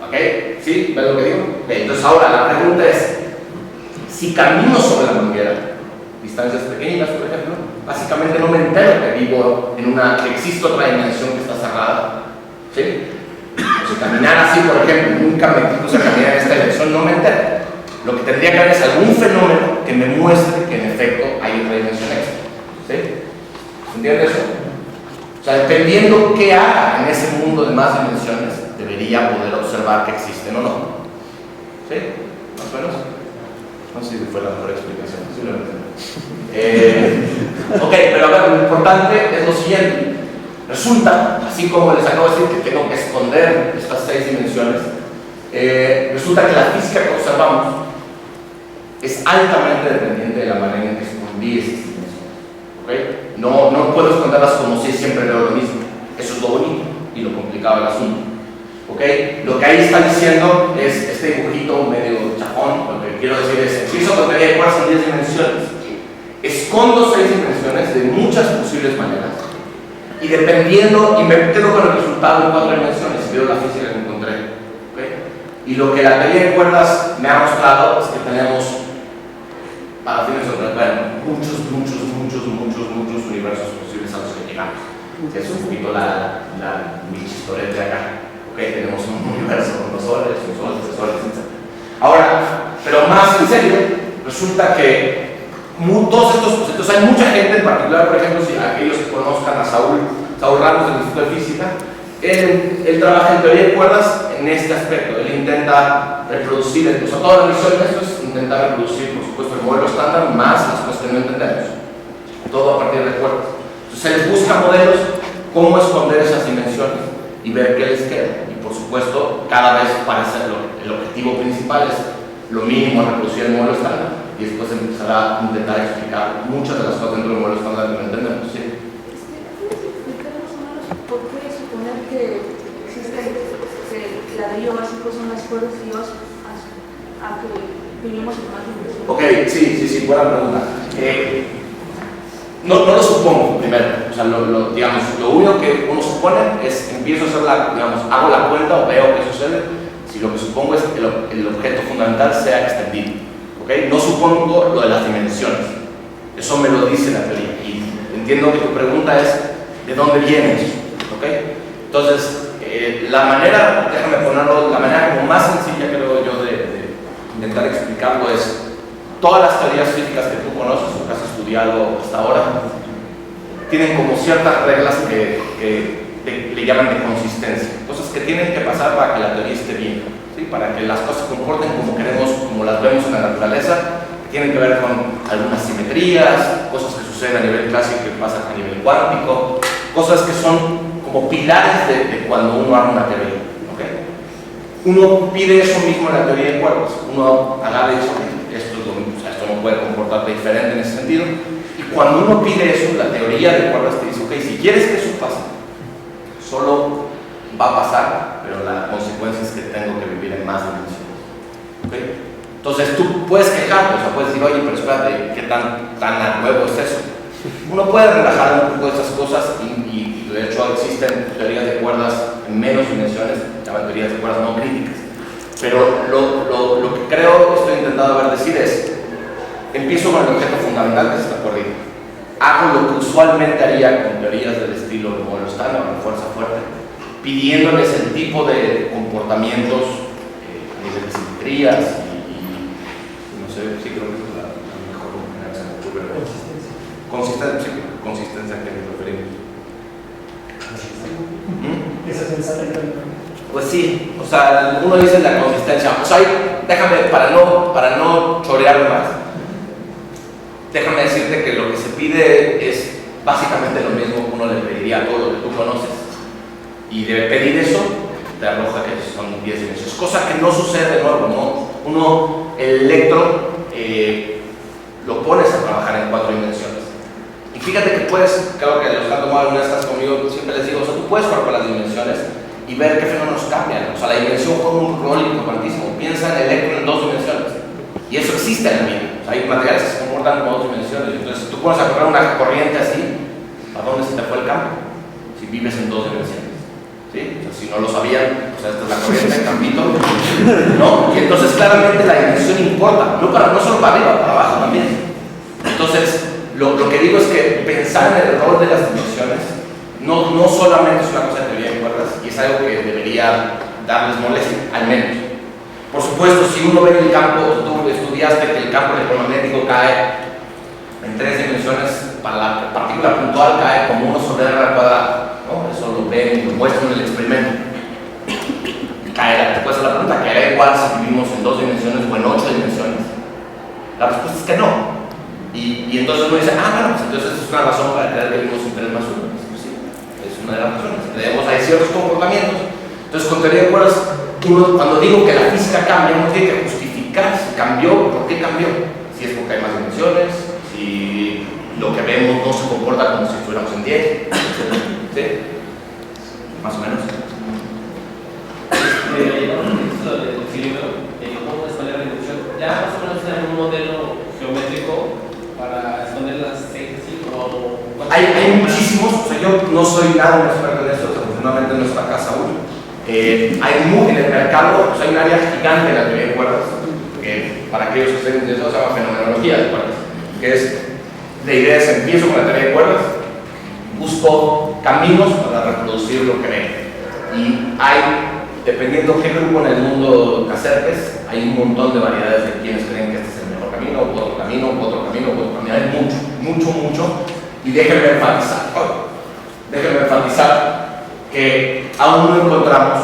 ¿ok? ¿Sí? ¿Ves lo que digo? Okay, entonces ahora la pregunta es, si camino sobre la manguera, distancias pequeñas, por ejemplo, básicamente no me entero que vivo que existe otra dimensión que está cerrada. ¿Sí? Eso Si caminara así, por ejemplo, nunca me puse a caminar en esta dirección, no me entero. Lo que tendría que haber es algún fenómeno que me muestre que en efecto hay otra dimensión extra. ¿Sí? ¿Entiendes eso? O sea, dependiendo qué haga en ese mundo de más dimensiones, debería poder observar que existen o no. ¿Sí? ¿Más o menos? No sé si fue la mejor explicación, posiblemente. Ok, pero a ver, lo importante es lo siguiente. Resulta, así como les acabo de decir que tengo que esconder estas 6 dimensiones, resulta que la física que observamos es altamente dependiente de la manera en que escondí esas dimensiones. ¿Okay? No puedo esconderlas como si siempre veo lo mismo. Eso es lo bonito y lo complicado del asunto. ¿Okay? Lo que ahí está diciendo es este dibujito medio chafón. Lo que quiero decir es: empiezo con teoría de cuerdas en 10 dimensiones, escondo 6 dimensiones de muchas posibles maneras, y dependiendo, y me quedo con el resultado en 4 dimensiones y veo la física que encontré. ¿Okay? Y lo que la teoría de cuerdas me ha mostrado es que tenemos, para fines de muchos universos posibles a los que llegamos. Es un poquito mi chistorete acá. ¿Okay? Tenemos un universo con 2 soles, 3 soles, etc. Ahora, pero más en serio, resulta que todos estos conceptos, hay mucha gente, en particular, por ejemplo, si aquellos que conozcan a Saúl Ramos del Instituto de Física, él trabaja en teoría de cuerdas en este aspecto. Él intenta reproducir, o sea, toda la misión de esto es intentar reproducir, por supuesto, el modelo estándar más las cosas que no entendemos, todo a partir de cuerdas. Entonces él busca modelos, cómo esconder esas dimensiones y ver qué les queda. Y por supuesto, cada vez parece el objetivo principal es lo mínimo reproducir el modelo estándar, y después empezar a intentar explicar muchas de las cosas dentro del modelo estándar que no entendemos. ¿Sí? ¿Por qué suponer que existe el ladrillo básico son las cuerdas y Dios a que vivimos en más dimensiones? Ok, sí, buena pregunta. No lo supongo primero. O sea, digamos, lo único que uno supone es: empiezo a hacer hago la cuenta o veo qué sucede si lo que supongo es que el objeto fundamental sea extendido. ¿Okay? No supongo lo de las dimensiones. Eso me lo dice la teoría. Y entiendo que tu pregunta es: ¿de dónde viene eso? ¿Okay? Entonces, la manera como más sencilla, creo yo, de intentar explicarlo es: todas las teorías físicas que tú conoces o que has estudiado hasta ahora tienen como ciertas reglas que le llaman de consistencia, cosas que tienen que pasar para que la teoría esté bien, ¿sí? Para que las cosas se comporten como queremos, como las vemos en la naturaleza, que tienen que ver con algunas simetrías, cosas que suceden a nivel clásico que pasan a nivel cuántico, cosas que son como pilares de cuando uno arma una teoría. ¿Okay? Uno pide eso mismo en la teoría de cuerdas. Uno agarra y dice: esto no puede comportarse diferente en ese sentido. Y cuando uno pide eso, la teoría de cuerdas te dice: ok, si quieres que eso pase, solo va a pasar, pero la consecuencia es que tengo que vivir en más dimensiones. ¿Okay? Entonces tú puedes quejarte, o sea, puedes decir: oye, pero espérate, ¿qué tan a nuevo es eso? Uno puede relajar un poco estas cosas y de hecho existen teorías de cuerdas en menos dimensiones, se llaman teorías de cuerdas no críticas. Pero lo que creo, estoy intentando decir es: empiezo con el objeto fundamental, que es esta cuerdita. Hago lo que usualmente haría con teorías del estilo del modelo estándar o de fuerza fuerte, pidiéndoles el tipo de comportamientos a nivel de simetrías y no sé, sí creo que es la mejor manera que se me ocurre. Consistencia que nos referimos. Esa sensata Pues sí, o sea, uno dice la consistencia. O sea, déjame, para no chorear más, déjame decirte que lo que se pide es básicamente lo mismo que uno le pediría a todo lo que tú conoces. Y de pedir eso, te arroja que son 10 dimensiones. Cosa que no sucede de nuevo, ¿no? El electro lo pones a trabajar en 4 dimensiones. Y fíjate que puedes, claro que los que han tomado algunas estas conmigo, siempre les digo: o sea, tú puedes jugar con las dimensiones y ver qué fenómenos cambian. O sea, la dimensión juega un rol importantísimo. Piensa en el electro en 2 dimensiones. Y eso existe en la vida. O sea, hay materiales que se comportan como 2 dimensiones. Entonces, si tú pones a correr una corriente así, ¿a dónde se te fue el campo? Si vives en 2 dimensiones. ¿Sí? O sea, si no lo sabían, o sea, esta es la corriente del campito, ¿no? Y entonces claramente la dimensión importa, no solo para arriba, para abajo también. Entonces, lo que digo es que pensar en el rol de las dimensiones no solamente es una cosa de teoría de cuerdas, y es algo que debería darles molestia, al menos. Por supuesto, si uno ve el campo, tú estudiaste que el campo electromagnético cae en 3 dimensiones, para la partícula puntual cae como 1 sobre r al cuadrado, ¿no? Eso lo ven y lo muestran en el experimento. Caerá, después de la pregunta, ¿caerá igual si vivimos en 2 dimensiones o en 8 dimensiones? La respuesta es que no. Y entonces uno dice, bueno, pues entonces es una razón para creer que vivimos en 3 más 1. Pues sí, es una de las razones. Creemos hay ciertos comportamientos. Entonces, con teoría de cuerdas, cuando digo que la física cambia, uno tiene que justificar si cambió, por qué cambió. Si es porque hay más dimensiones, si lo que vemos no se comporta como si estuviéramos en 10. ¿Sí? Más o menos. Del equilibrio, ¿cómo esconder la inducción? Ya más o menos en un modelo geométrico para esconder las cejas, ¿sí? Hay muchísimos, o sea, yo no soy nada un experto en esto, afortunadamente en nuestra casa aún. En el mercado, pues hay un área gigante en la teoría de cuerdas, que para aquellos que estén interesados se llama fenomenología de cuerdas, que es de ideas, empiezo con la teoría de cuerdas, busco caminos para reproducir lo que veo. Y hay, dependiendo qué grupo en el mundo te acerques, hay un montón de variedades de quienes creen que este es el mejor camino, o otro camino, o otro camino, o otro camino. Hay mucho. Y déjenme enfatizar que aún no encontramos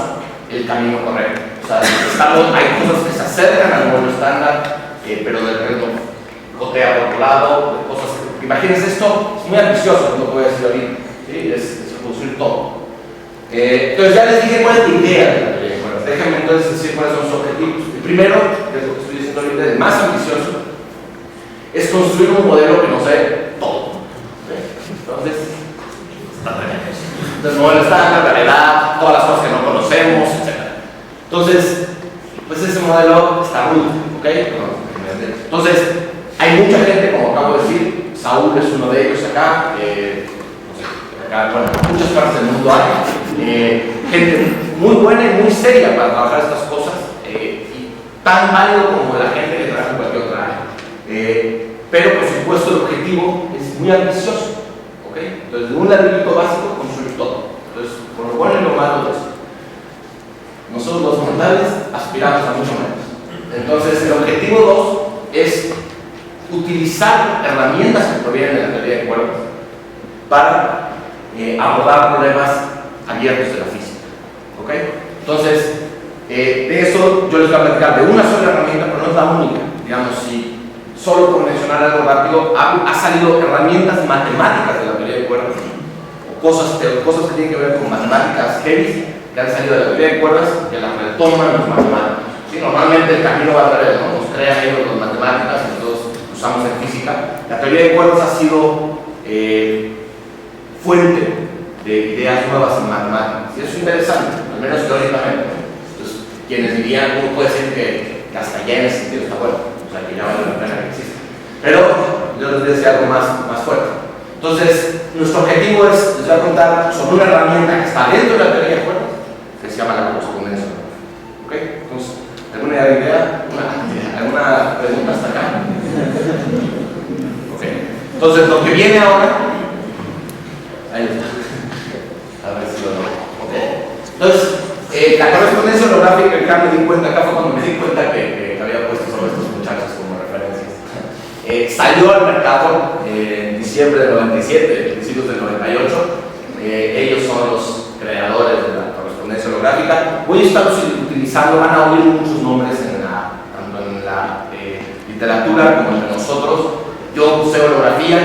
el camino correcto. O sea, hay cosas que se acercan al modelo estándar, pero de repente gotea por otro lado, cosas. Imagínense esto, es muy ambicioso, no lo voy a decir ahorita, ¿sí? Es reproducir todo. Entonces ya les dije cuál es la idea de la teoría de cuerdas. Déjenme entonces decir cuáles son sus objetivos. El primero, que es lo que estoy diciendo ahorita, el más ambicioso, es construir un modelo que nos dé todo. Entonces, está tremendo. Entonces, modelo estándar, gravedad, todas las cosas que no conocemos, etc. Entonces, pues ese modelo está rudo, ¿ok? Entonces, hay mucha gente, como acabo de decir, Saúl es uno de ellos acá, bueno, en muchas partes del mundo hay gente muy buena y muy seria para trabajar estas cosas, y tan válido como la gente que trabaja en cualquier otra área. Pero por supuesto el objetivo es muy ambicioso, ¿ok? Entonces de un ladrillito básico construir todo. Entonces, por lo bueno y lo malo de eso. Nosotros los mortales aspiramos a mucho menos. Entonces el objetivo 2 es utilizar herramientas que provienen de la teoría de cuerdas para abordar problemas abiertos de la física, ¿ok? Entonces, de eso yo les voy a platicar de una sola herramienta, pero no es la única. Digamos, si solo por mencionar algo rápido, ha salido herramientas matemáticas de la teoría de cuerdas, o cosas que tienen que ver con matemáticas heavy, que han salido de la teoría de cuerdas, que las retoman los matemáticos. ¿Sí? Normalmente el camino va al revés, ¿no? Nos crean ellos las matemáticas, nosotros usamos en física. La teoría de cuerdas ha sido fuente de ideas nuevas en matemáticas, y eso es interesante, al menos teóricamente. Entonces, quienes dirían, uno puede decir que hasta ya en ese sentido está bueno, o sea, que ya vale la pena que exista. Pero yo les voy a decir algo más fuerte. Entonces, nuestro objetivo es, les voy a contar sobre una herramienta que está dentro de la teoría de cuerdas, que se llama la correspondencia. ¿Ok? Entonces, ¿alguna idea? ¿Alguna pregunta hasta acá? Ok. Entonces, lo que viene ahora, ahí está. A ver si lo logro. ¿Ok? Entonces, la correspondencia holográfica, que acá me di cuenta, acá fue cuando me di cuenta que había puesto sobre estos muchachos como referencias. Salió al mercado en diciembre del 97, principios del 98. Ellos son los creadores de la correspondencia holográfica. Hoy estamos utilizando, van a oír muchos nombres tanto en la literatura como entre nosotros. Yo usé holografía,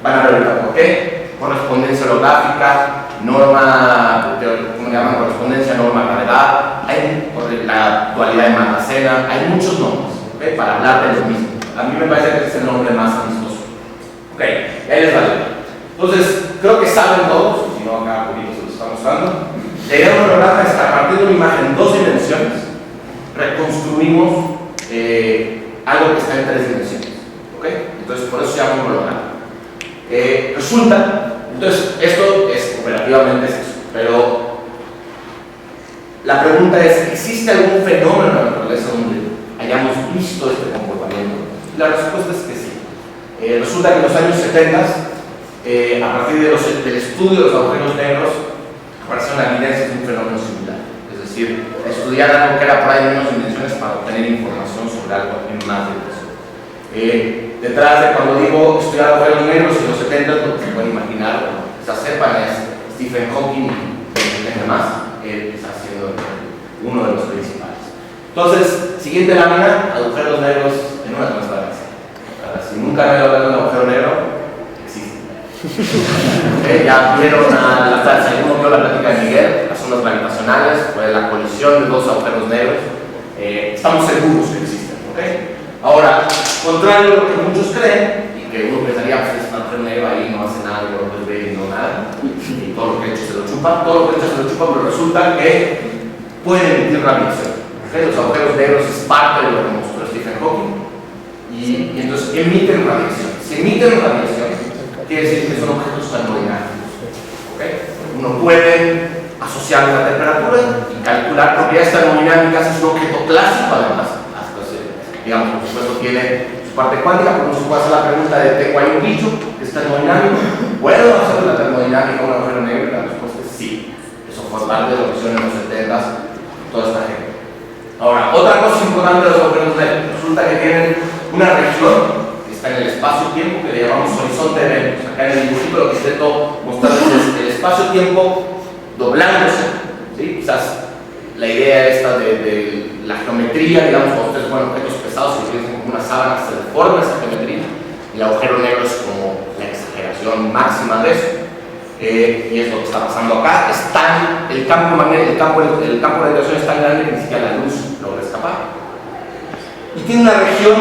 van a ver ahorita por qué. Correspondencia holográfica, norma, ¿cómo le llaman? Correspondencia, norma, gravedad, hay la dualidad de Mantacena, hay muchos nombres, ¿okay? Para hablar de lo mismo. A mí me parece que es el nombre más amistoso. Ok, ahí les vale. Entonces, creo que saben todos, si no acá poquito se los está mostrando. La idea de un holograma es que a partir de una imagen en 2 dimensiones, reconstruimos algo que está en 3 dimensiones. ¿Ok? Entonces, por eso se llama un holograma. Resulta, entonces, esto es operativamente es eso, pero la pregunta es, ¿existe algún fenómeno en la naturaleza donde hayamos visto este comportamiento? La respuesta es que sí. Resulta que en los años 70, a partir del estudio de los agujeros negros, aparecieron evidencias de un fenómeno similar. Es decir, estudiar algo que era por ahí de menos dimensiones para obtener información sobre algo en más dimensiones. Detrás de cuando digo estudiar agujeros negros en los 70, lo que se pueden imaginar, o quizás sepan, es Stephen Hawking y demás, él está siendo uno de los principales. Entonces, siguiente lámina, agujeros negros en una transparencia. Si nunca han oído hablar de un agujero negro, existe. Ya vieron la frase, alguno vio la plática de Miguel, las ondas gravitacionales, fue la colisión de dos agujeros negros. Estamos seguros que existen. Ahora, contrario a lo que muchos creen, y que uno pensaría, pues es un agujero negro ahí, no hace nada, no lo ve, no nada, y todo lo que he hecho se lo chupa, pero resulta que pueden emitir radiación. Los agujeros negros es parte de lo que mostró Stephen Hawking, y entonces emiten radiación. Si emiten radiación, quiere decir que son objetos termodinámicos. Uno puede asociar la temperatura y calcular propiedades termodinámicas, es un objeto clásico además. Digamos, por supuesto tiene su parte cuántica, pero uno se puede hacer la pregunta de tengo ahí un bicho que es termodinámico, ¿puedo hacer la termodinámica un agujero negro? Y la respuesta es sí. Eso fue parte de lo que hicieron en los 70s toda esta gente. Ahora, otra cosa importante de los agujeros negros, resulta que tienen una región que está en el espacio-tiempo que le llamamos horizonte de eventos. Acá en el dibujito lo que intento mostrarles es el espacio-tiempo doblándose, ¿sí? Quizás la idea esta de la geometría, digamos, cuando ustedes ponen objetos pesados y utilizan como una sábana, se deforma esa geometría. El agujero negro es como la exageración máxima de eso. Y es lo que está pasando acá. El campo de radiación es tan grande que ni siquiera la luz logra escapar. Y tiene una región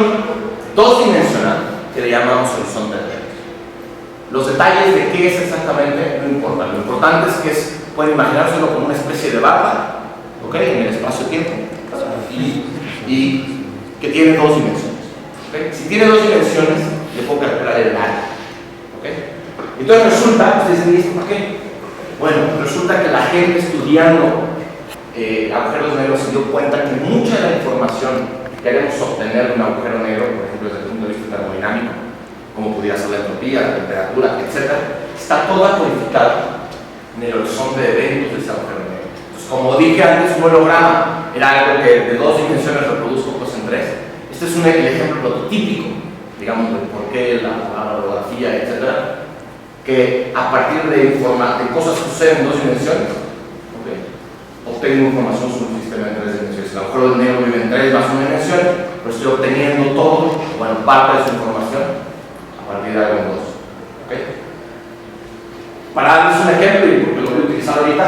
dos-dimensional que le llamamos horizonte de eventos. Los detalles de qué es exactamente no importan. Lo importante es que pueden imaginárselo como una especie de barra, en el espacio-tiempo, y que tiene dos dimensiones. Si tiene dos dimensiones, le puedo calcular el área. Entonces resulta, ustedes dicen, ¿y esto para qué? Bueno, resulta que la gente estudiando agujeros negros se dio cuenta que mucha de la información que queremos obtener de un agujero negro, por ejemplo desde el punto de vista termodinámico, como pudiera ser la entropía, la temperatura, etc., está toda codificada en el horizonte de eventos de ese agujero negro. Entonces, como dije antes, un holograma era algo que de dos dimensiones reproduzco pues en tres. Este es el ejemplo prototípico, digamos, de por qué la holografía, etc., que a partir de cosas que suceden en dos dimensiones, obtengo información sobre un sistema en tres dimensiones. El agujero negro vive en tres más una dimensión, pero estoy obteniendo todo, bueno, parte de su información a partir de algo en dos. Para darles un ejemplo, y porque lo voy a utilizar ahorita,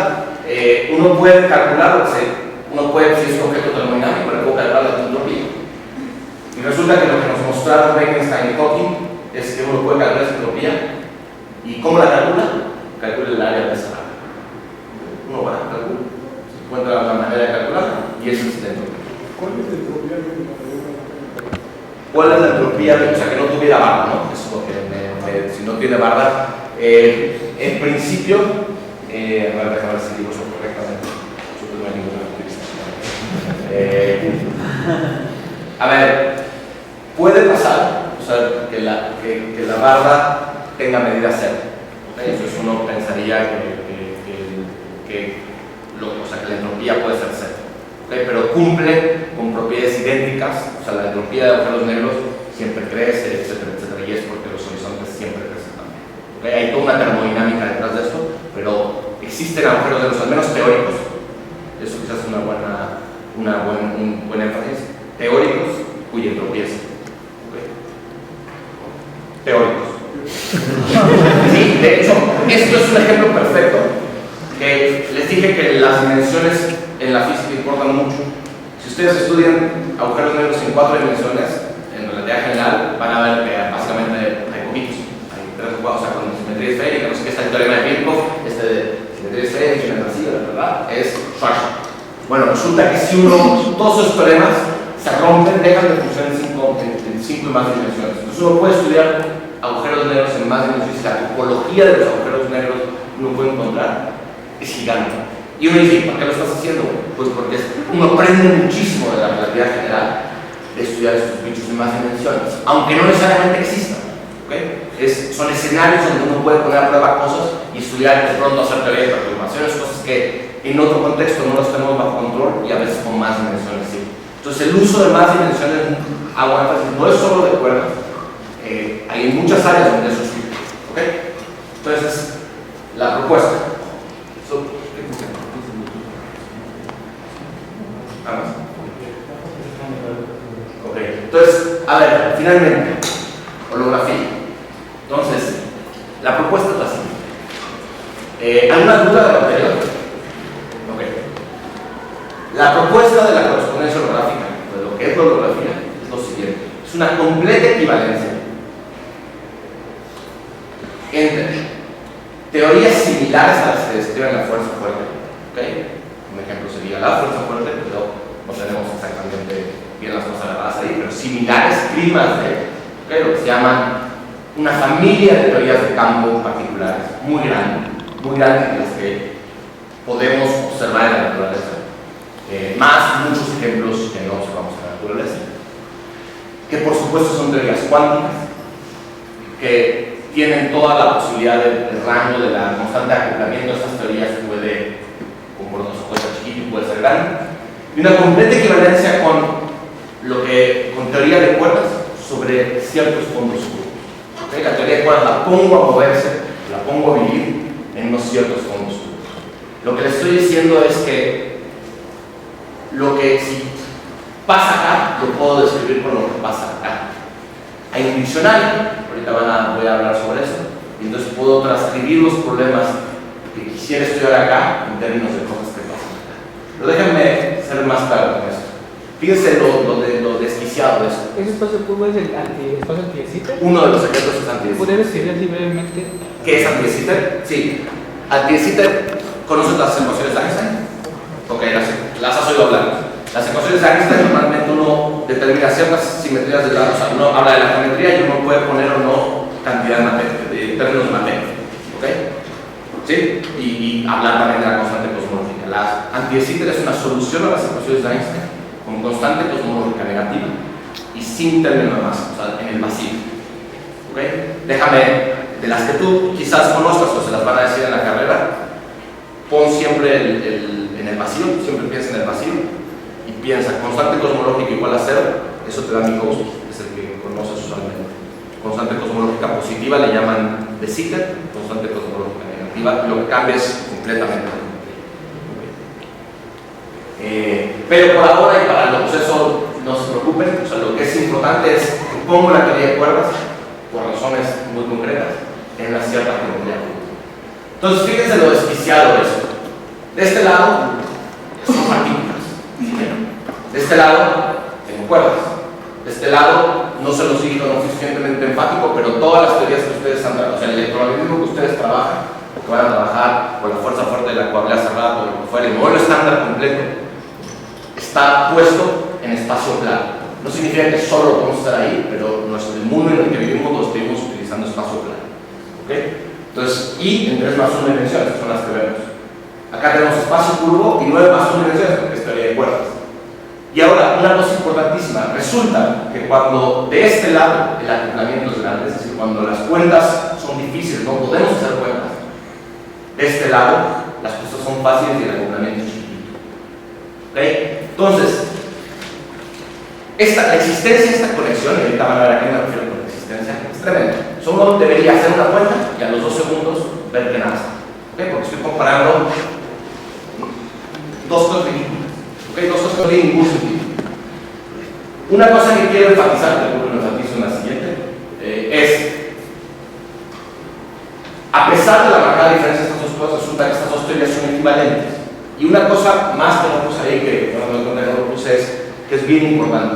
uno puede calcular, si es un objeto termodinámico, le puedo calcular la entropía. Y resulta que lo que nos mostraron Bekenstein y Hawking es que uno puede calcular esa entropía. ¿Y cómo la calcula? Calcula el área de esa área. Uno va a calcular, se encuentra la manera de calcularla y eso es la entropía. ¿Cuál es la entropía? O sea, que no tuviera barra, ¿no? Eso es lo que si no tiene barra. En principio, a ver, déjame ver si digo eso correctamente. Yo no hay ninguna utilización. A ver, puede pasar, o sea, que la barra tenga medida cero. Entonces uno pensaría que la entropía puede ser cero. Pero cumple con propiedades idénticas, o sea, la entropía de agujeros negros siempre crece, etcétera, etcétera, y es porque los horizontes siempre crecen también. Hay toda una termodinámica detrás de esto, pero existen agujeros negros, al menos teóricos, eso quizás es un buen énfasis, teóricos cuya entropía es teóricos. Sí, de hecho, esto es un ejemplo perfecto que les dije que las dimensiones en la física importan mucho. Si ustedes estudian agujeros negros en 4 dimensiones, en relatividad general, van a ver que básicamente hay poquitos. Hay 3 o 4, o sea, con simetría esférica, no sé qué está el teorema de Birkhoff, de simetría esférica, simetría, ¿verdad? Es Schwarzschild. Bueno, resulta que si todos esos teoremas se rompen, dejan de funcionar en 5 y más dimensiones. Entonces uno puede estudiar agujeros negros en más dimensiones. La topología de los agujeros negros uno puede encontrar es gigante. Y uno dice, ¿por qué lo estás haciendo? Pues porque uno aprende muchísimo de la relatividad general de estudiar estos bichos en más dimensiones, aunque no necesariamente existan. Son escenarios donde uno puede poner a prueba cosas y estudiar de pronto, hacer teoría de perturbaciones, cosas que en otro contexto no los tenemos bajo control y a veces con más dimensiones, sí. Entonces el uso de más dimensiones, hago énfasis, no es solo de cuerdas, hay muchas áreas donde eso sirve, ¿ok? Entonces, la propuesta. Ok, entonces, a ver, finalmente, holografía. Entonces, la propuesta es la siguiente. ¿Alguna duda de lo anterior? Ok. La propuesta de la correspondencia holográfica, de lo que es la holografía, es lo siguiente. Es una completa equivalencia entre teorías similares a las que describen la fuerza fuerte. ¿Okay? Un ejemplo sería la fuerza fuerte, pero no tenemos exactamente bien las cosas agarradas ahí, pero similares, primas de, ¿okay? Lo que se llaman una familia de teorías de campo particulares, muy grande en las que podemos observar en la naturaleza. Más muchos ejemplos que no observamos en la naturaleza, que por supuesto son teorías cuánticas, que tienen toda la posibilidad de rango de la constante de acoplamiento. Estas teorías puede comportarse, puede ser chiquito y puede ser grande, y una completa equivalencia con teoría de cuerdas sobre ciertos fondos curvos. ¿Okay? La teoría de cuerdas la pongo a moverse, la pongo a vivir en unos ciertos fondos curvos. Lo que les estoy diciendo es que lo que si pasa acá, lo puedo describir con lo que pasa acá. Hay un diccionario, ahorita voy a hablar sobre eso, y entonces puedo transcribir los problemas que quisiera estudiar acá en términos de cosas que pasan acá. Pero déjenme ser más claro con esto. Fíjense lo desquiciado de esto. ¿Ese espacio curvo es el espacio anti-de Sitter? Uno de los secretos es anti-de Sitter. ¿Podrías escribir así brevemente? ¿Qué es anti-de Sitter? Sí. Anti-de Sitter, ¿conoces las ecuaciones de Einstein? Ok, las has oído hablar. Las ecuaciones de Einstein normalmente uno determina ciertas simetrías de lados, o sea, uno habla de la geometría y uno puede poner o no cantidad de términos de materia, ¿ok? ¿Sí? Y hablar también de la constante cosmológica. La anti-de Sitter es una solución a las ecuaciones de Einstein con constante cosmológica negativa y sin término de masa, o sea, en el vacío, ¿ok? Déjame, de las que tú quizás conozcas o se las van a decir en la carrera, pon siempre en el vacío, siempre piensa en el vacío y piensa constante cosmológica igual a 0, eso te da Minkowski, es el que conoces usualmente. Constante cosmológica positiva le llaman de Sitter, constante cosmológica negativa, lo que cambia es completamente. Pero por ahora y para el proceso no se preocupen, o sea, lo que es importante es que pongo la teoría de cuerdas por razones muy concretas en una cierta geometría. Entonces fíjense lo desquiciado de esto. De este lado son partículas, de este lado tengo cuerdas, de este lado no se los digo, no fui suficientemente enfático, pero todas las teorías que ustedes han trabajado, o sea, el electromagnetismo que ustedes trabajan o que van a trabajar, o la fuerza fuerte de la cohabilidad cerrada, o lo que fuera, el modelo estándar completo está puesto en espacio plano. No significa que solo podemos estar ahí, pero el mundo en el que vivimos lo estuvimos utilizando espacio plano. ¿Okay? Entonces, y en 3 más 1 dimensiones, que son las que vemos. Acá tenemos espacio curvo y 9 más 1 dimensiones, porque es teoría de cuerdas. Y ahora, una cosa importantísima, resulta que cuando de este lado el acoplamiento es grande, es decir, cuando las cuentas son difíciles, no podemos hacer cuentas, de este lado las cosas son fáciles y el acoplamiento es chiquito. ¿Okay? Entonces, la existencia de esta conexión, y ahorita van a ver a qué me refiero con la existencia, es tremenda. Solo debería hacer una cuenta y a los 2 segundos ver que nada. ¿Okay? Porque estoy comparando dos cosas ridículas. ¿Okay? Dos cosas de ningún sentido. Una cosa que quiero enfatizar, que lo enfatizo en la siguiente, es, a pesar de la marcada diferencia de estas dos cosas, resulta que estas dos teorías son equivalentes. Y una cosa más que no puse ahí, que no lo puse, es que es bien importante.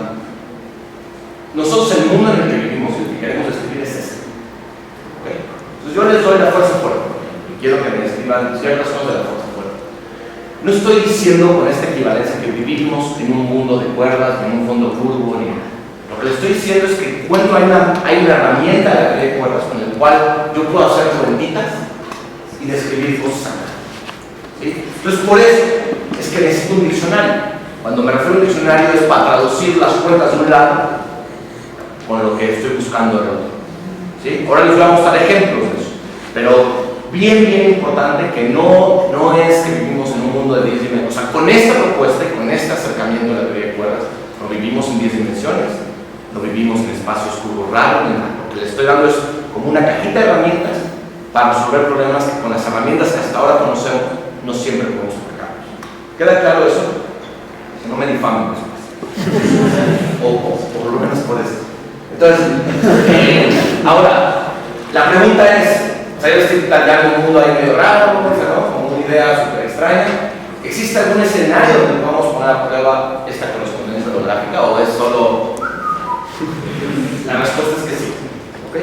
Nosotros, el mundo en el que vivimos y el que queremos describir es este. ¿Okay? Entonces yo les doy la fuerza fuerte y quiero que me describan ciertas cosas de la fuerza fuerte. No estoy diciendo con esta equivalencia que vivimos en un mundo de cuerdas, en un fondo curvo, ni nada. Lo que les estoy diciendo es que encuentro hay una herramienta de la teoría de cuerdas con la cual yo puedo hacer cuentitas y describir cosas acá. ¿Sí? Entonces por eso es que necesito un diccionario. Cuando me refiero a un diccionario es para traducir las cuentas de un lado con lo que estoy buscando del otro. ¿Sí? Ahora les voy a mostrar ejemplos de eso, pero bien importante que no es que vivimos en un mundo de 10 dimensiones. O sea, con esta propuesta y con este acercamiento a la teoría de cuerdas, lo vivimos en 10 dimensiones, lo vivimos en espacios curvos raros. Lo que le estoy dando es como una cajita de herramientas para resolver problemas que con las herramientas que hasta ahora conocemos no siempre podemos aplicarlos. ¿Queda claro eso? Si no me difamen después. o por lo menos por eso. Entonces, ahora, la pregunta es, o sea, yo estoy tallando un mundo ahí medio raro, ¿no? Como una idea súper extraña. ¿Existe algún escenario donde podamos poner a prueba esta correspondencia holográfica o es solo... La respuesta es que sí. ¿Ok?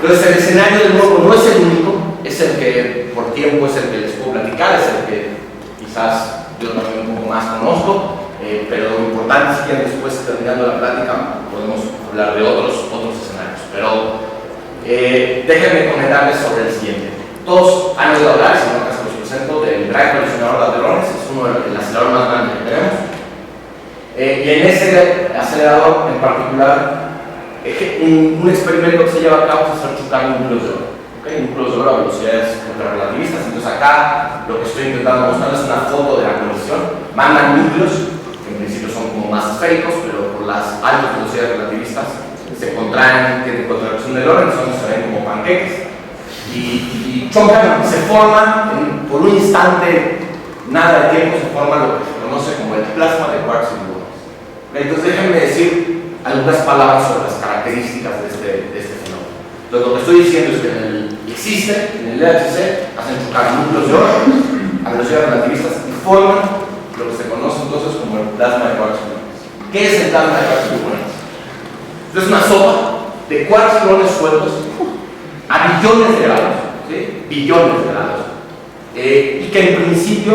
Entonces, el escenario del nuevo no es el único, es el que por tiempo es el que les puedo platicar, es el que quizás yo también un poco más conozco, pero lo importante es que después, terminando la plática, podemos hablar de otros escenarios. Pero déjenme comentarles sobre el siguiente. Todos han oído hablar, si no acaso los presento, del Gran Colisionador de Hadrones, es uno del acelerador más grande que tenemos. Y en ese acelerador en particular, un experimento que se lleva a cabo es hacer chocar núcleos de oro. ¿Okay? Núcleos de oro a velocidades contrarrelativistas. Entonces acá lo que estoy intentando mostrar es una foto de la colisión. Mandan núcleos, que en principio son como más esféricos, pero por las altas velocidades relativistas se contraen, tienen contracción de Lorentz, entonces se ven como panqueques. Y chocan, se forman, por un instante, nada de tiempo, se forma lo que se conoce como el plasma de quarks y gluones. Entonces déjenme decir algunas palabras sobre las características de este fenómeno. Entonces lo que estoy diciendo es que existe, en el LHC, hacen chocar núcleos de oro a velocidades relativistas y forman lo que se conoce entonces como el plasma de quarks y gluones. ¿Qué es el plasma de quarks y gluones? Es una sopa de quarks y gluones sueltos a billones de grados, ¿sí? Billones de grados, y que en principio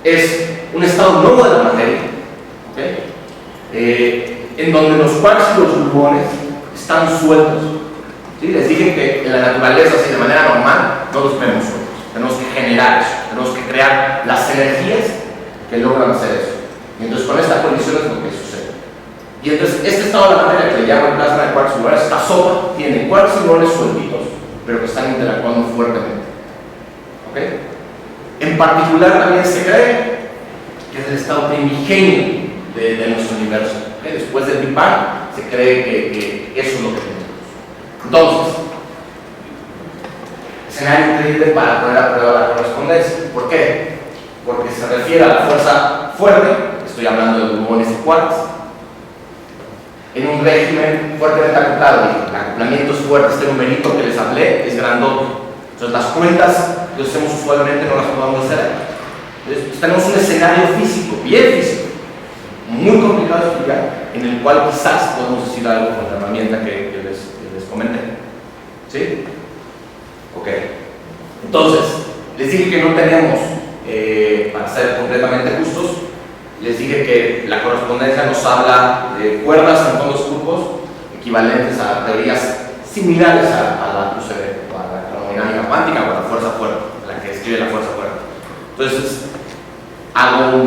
es un estado nuevo de la materia, ¿okay? En donde los quarks y los gluones están sueltos. ¿Sí? Les dije que en la naturaleza, así de manera normal, no los vemos sueltos. Tenemos que generar eso, tenemos que crear las energías que logran hacer eso. Y entonces con esta colisión es lo que sucede. Y entonces este estado de la materia que le llaman el plasma de quarks y gluones, esta sopa tiene quarks y gluones sueltitos, pero que están interactuando fuertemente. ¿Ok? En particular también se cree que es el estado primigenio de nuestro universo. ¿Okay? Después del Big Bang se cree que eso es lo que tenemos. Entonces, escenario increíble para poner a prueba la correspondencia. ¿Por qué? Porque se refiere a la fuerza fuerte, estoy hablando de gluones y quarks, en un régimen fuertemente acoplado. El acoplamiento es fuerte, este numerito que les hablé es grandote. Entonces las cuentas que hacemos usualmente no las podemos hacer. Entonces tenemos un escenario físico, bien físico, muy complicado de explicar, en el cual quizás podemos decir algo con la herramienta que les comenté. ¿Sí? Ok. Entonces, les dije que no tenemos, para ser completamente justos, les dije que la correspondencia nos habla de cuerdas en fondos curvos equivalentes a teorías similares a la QCD, o a la termodinámica cuántica o a la fuerza fuerte, la que describe la fuerza fuerte. Entonces, hago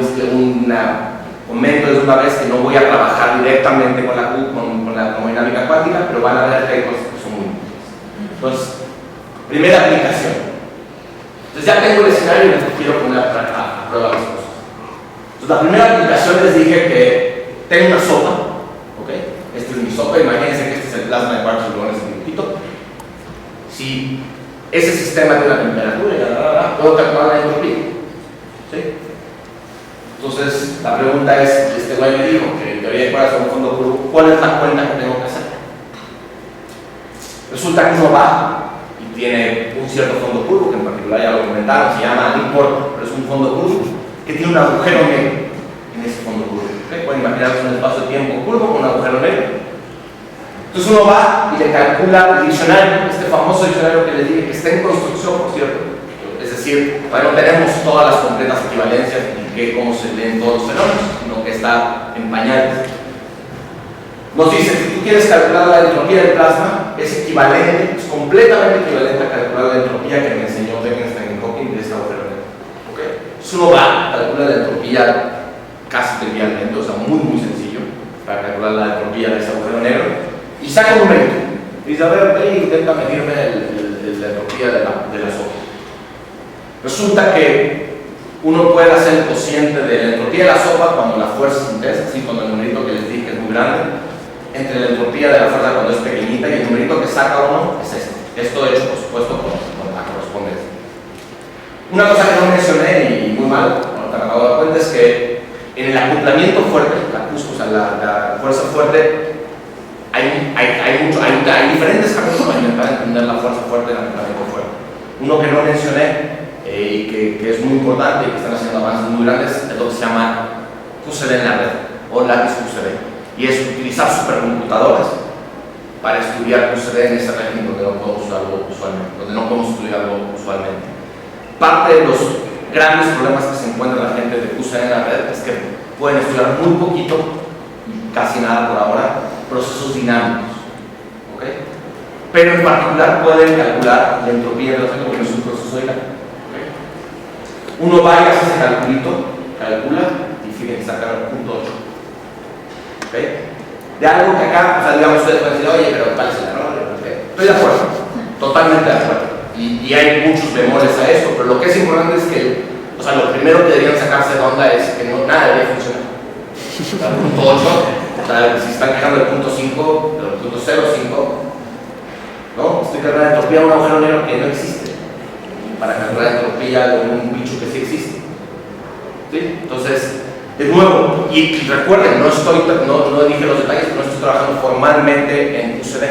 comento desde una vez que no voy a trabajar directamente con la termodinámica cuántica, pero van a ver que hay cosas que son muy útiles. Entonces, primera aplicación. Entonces ya tengo el escenario y les quiero poner a prueba las cosas. Entonces, la primera aplicación les dije que tengo una sopa, ¿ok? Esta es mi sopa, imagínense que este es el plasma de quarks y gluones en minutito. Si ese sistema tiene una temperatura y puedo calcular la entropía, ¿sí? Entonces, la pregunta es, este güey me dijo que en teoría de cuerdas en un fondo curvo, ¿cuál es la cuenta que tengo que hacer? Resulta que uno va y tiene un cierto fondo curvo, que en particular ya lo comentaron, se llama, no importa, pero es un fondo curvo que tiene un agujero negro en ese fondo curvo. ¿Okay? Pueden imaginarse un espacio de tiempo curvo con un agujero negro. Entonces uno va y le calcula el diccionario, este famoso diccionario que les dije que está en construcción, por cierto. Es decir, todavía no tenemos todas las completas equivalencias en cómo se leen todos los fenómenos, sino que está en pañales. Nos dice que si tú quieres calcular la entropía del plasma, es equivalente, es completamente equivalente a calcular la entropía que me enseñó Bekenstein y Hawking de este agujero negro. ¿Okay? Entonces uno va, calcula la entropía casi trivialmente, o sea, muy sencillo, para calcular la entropía de ese agujero negro, y saca un numerito. Y dice, a ver, ve y intenta medirme la entropía de la sopa. Resulta que uno puede hacer el cociente de la entropía de la sopa cuando la fuerza es intensa, así cuando el numerito que les dije es muy grande, entre la entropía de la fuerza cuando es pequeñita, y el numerito que saca uno es este. Esto hecho, por supuesto, con la correspondencia. Una cosa que no mencioné, y muy mal, cuando te acabo de dar cuenta, es que en el acoplamiento fuerte, la fuerza fuerte, hay diferentes caminos para entender la fuerza fuerte y el acoplamiento fuerte. Uno que no mencioné y que es muy importante y que están haciendo avances muy grandes es lo que se llama QCD en la red o lápiz QCD, y es utilizar supercomputadoras para estudiar QCD en ese régimen donde no podemos usarlo usualmente, donde no podemos estudiarlo usualmente. Parte de los grandes problemas que se encuentra la gente de QCD en la red es que pueden estudiar muy poquito, casi nada por ahora, procesos dinámicos, ¿ok? Pero en particular pueden calcular la entropía de los átomos, porque es un proceso dinámico. Uno va y hace ese calculito, calcula y fíjense, saca el punto 8. ¿Okay? De algo que acá, o sea, digamos, ustedes pueden decir, oye, pero ¿cuál es el error? ¿Okay? Estoy de acuerdo, totalmente de acuerdo. Y hay muchos bemoles a esto, pero lo que es importante es que, o sea, lo primero que deberían sacarse de onda es que no, nada debería funcionar. El punto 8, o sea, si están quejando del punto 5, del punto 0,5, ¿no? Estoy calculando la entropía de un agujero negro que no existe, para calcular la entropía de un bicho que sí existe. ¿Sí? Entonces, de nuevo, y recuerden, no dije los detalles, pero no estoy trabajando formalmente en QCD.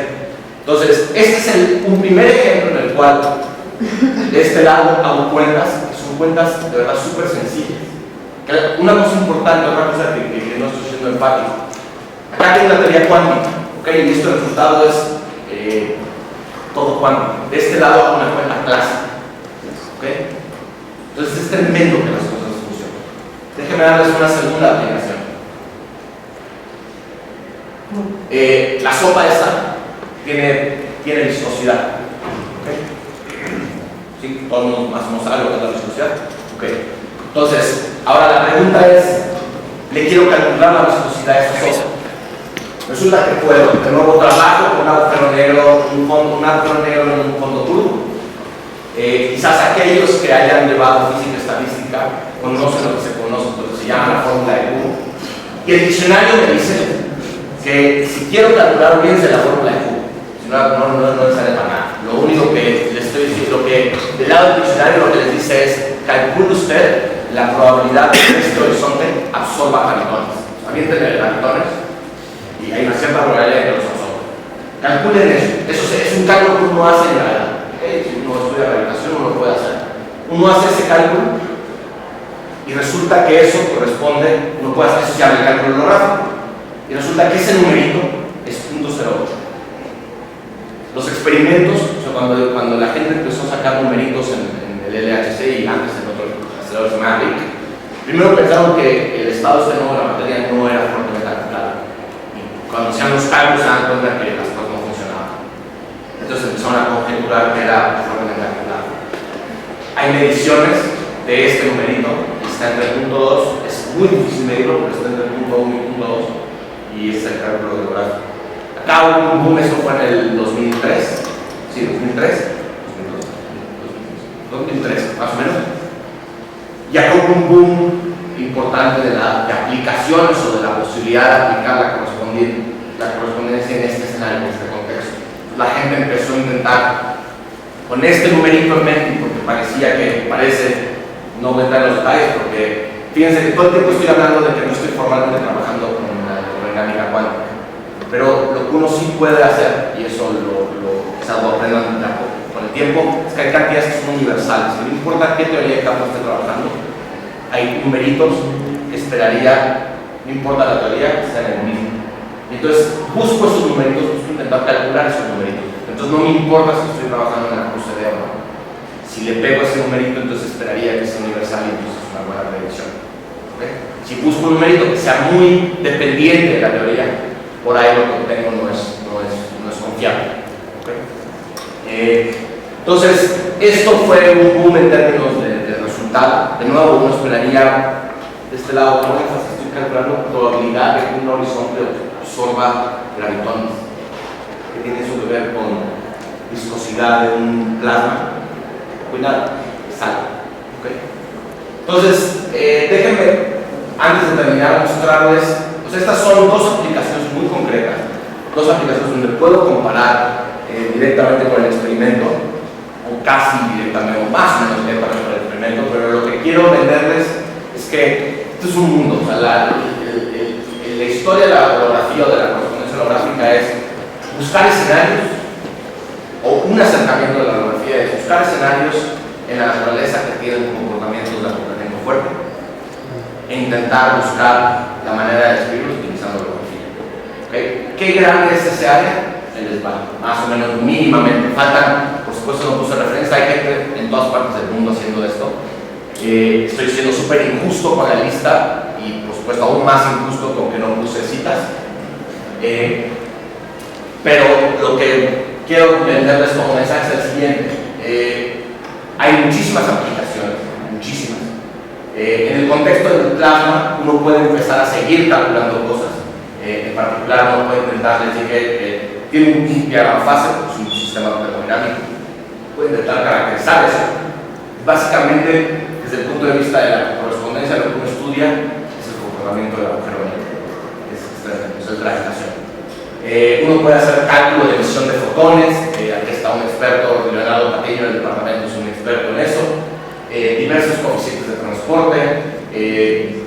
Entonces, este es un primer ejemplo en el cual de este lado hago cuentas, que son cuentas de verdad súper sencillas. Una cosa importante, otra cosa que no estoy siendo enfático. Acá tengo una teoría cuántica, ¿okay? Y esto el resultado es todo cuántico. De este lado hago una cuenta clásica, ¿okay? Entonces es tremendo que las cosas funcionen. Déjenme darles una segunda aplicación. La sopa esta tiene viscosidad, ¿okay? ¿Sí? Todo el mundo más o menos sabe lo que es la viscosidad. ¿Okay? Entonces, ahora la pregunta es, le quiero calcular la viscosidad de esta sopa. Resulta que puedo, de nuevo trabajo con un agujero negro, un agujero negro en un fondo turbo. Quizás aquellos que hayan llevado física estadística conocen lo que se conoce, lo que se llama la fórmula de Kuhn. Y el diccionario me dice que si quiero calcular, olvídense la fórmula de Kuhn. Si no sale para nada. Lo único que les estoy diciendo, que del lado del diccionario lo que les dice es, calcule usted la probabilidad de que este horizonte absorba gravitones. También tiene gravitones y hay una cierta probabilidad de que los absorba. Calculen eso. Eso es un cálculo que uno hace en gravedad. ¿Okay? Si uno estudia gravitación, uno lo puede hacer. Uno hace ese cálculo y resulta que eso corresponde, uno puede hacer eso, se llama el cálculo holográfico, y resulta que ese numerito es 0.08. Los experimentos, o sea, cuando la gente empezó a sacar numeritos en el LHC y antes en otro acelerador que se llama RIC, primero pensaron que el estado externo de la materia no era fuertemente calculado. Y cuando hacían los cálculos se dan cuenta que las cosas no funcionaban. Entonces empezaron a conjeturar que era fuertemente calculado. Hay mediciones de este numerito, está entre el punto 2, es muy difícil medirlo porque está entre el punto 1 y el punto 2, y es el cálculo del gráfico. Acá hubo un boom, eso fue en el 2003, sí, 2003, más o menos. Y acá hubo un boom importante de aplicaciones o de la posibilidad de aplicar la correspondencia en este escenario, en este contexto. La gente empezó a intentar, con este numerito en mente, porque parece no voy a entrar en los detalles, porque fíjense que todo el tiempo estoy hablando de que no estoy formalmente trabajando con la dinámica cuántica. Pero lo que uno sí puede hacer, y eso quizás lo aprendan con el tiempo, es que hay cantidades que son universales. No importa qué teoría de campo esté trabajando, hay numeritos que esperaría, no importa la teoría, que sean el mismo. Entonces, busco esos numeritos, busco intentar calcular esos numeritos. Entonces, no me importa si estoy trabajando en la QCD o no. Si le pego ese numerito, entonces esperaría que sea universal y entonces es una buena predicción. ¿Okay? Si busco un numerito que sea muy dependiente de la teoría, por ahí lo que obtengo no es confiable. ¿Okay? Entonces, esto fue un boom en términos de resultado. De nuevo, uno esperaría de este lado, como énfasis, estoy calculando probabilidad de que un horizonte absorba gravitones. ¿Qué tiene eso que ver con viscosidad de un plasma? Cuidado, sal. ¿Okay? Entonces, déjenme, antes de terminar, mostrarles, pues estas son dos aplicaciones muy concretas, dos aplicaciones donde puedo comparar directamente con el experimento, o casi directamente, o más o menos directamente con el experimento, pero lo que quiero venderles es que esto es un mundo, o sea, la historia de la holografía o de la correspondencia holográfica es buscar escenarios, o un acercamiento de la holografía es buscar escenarios en la naturaleza que tienen comportamientos de acoplamiento fuerte e intentar buscar la manera de describirlos utilizando holografía. ¿Okay? ¿Qué grande es ese área? Les va, más o menos mínimamente. Faltan, por supuesto no puse referencia, hay gente en todas partes del mundo haciendo esto. Estoy siendo súper injusto con la lista y por supuesto aún más injusto con que no puse citas. Pero lo que quiero venderles como mensaje es el siguiente. Hay muchísimas aplicaciones, muchísimas. En el contexto del plasma uno puede empezar a seguir calculando cosas. En particular uno puede intentar, les dije, tiene un diagrama fase, es un sistema termodinámico, puede intentar caracterizar eso. Básicamente, desde el punto de vista de la correspondencia, lo que uno estudia es el comportamiento del agujero negro, es gravitación. Uno puede hacer cálculo de emisión de fotones, aquí está un experto, Leonardo Patiño del departamento es un experto en eso, diversos coeficientes de transporte,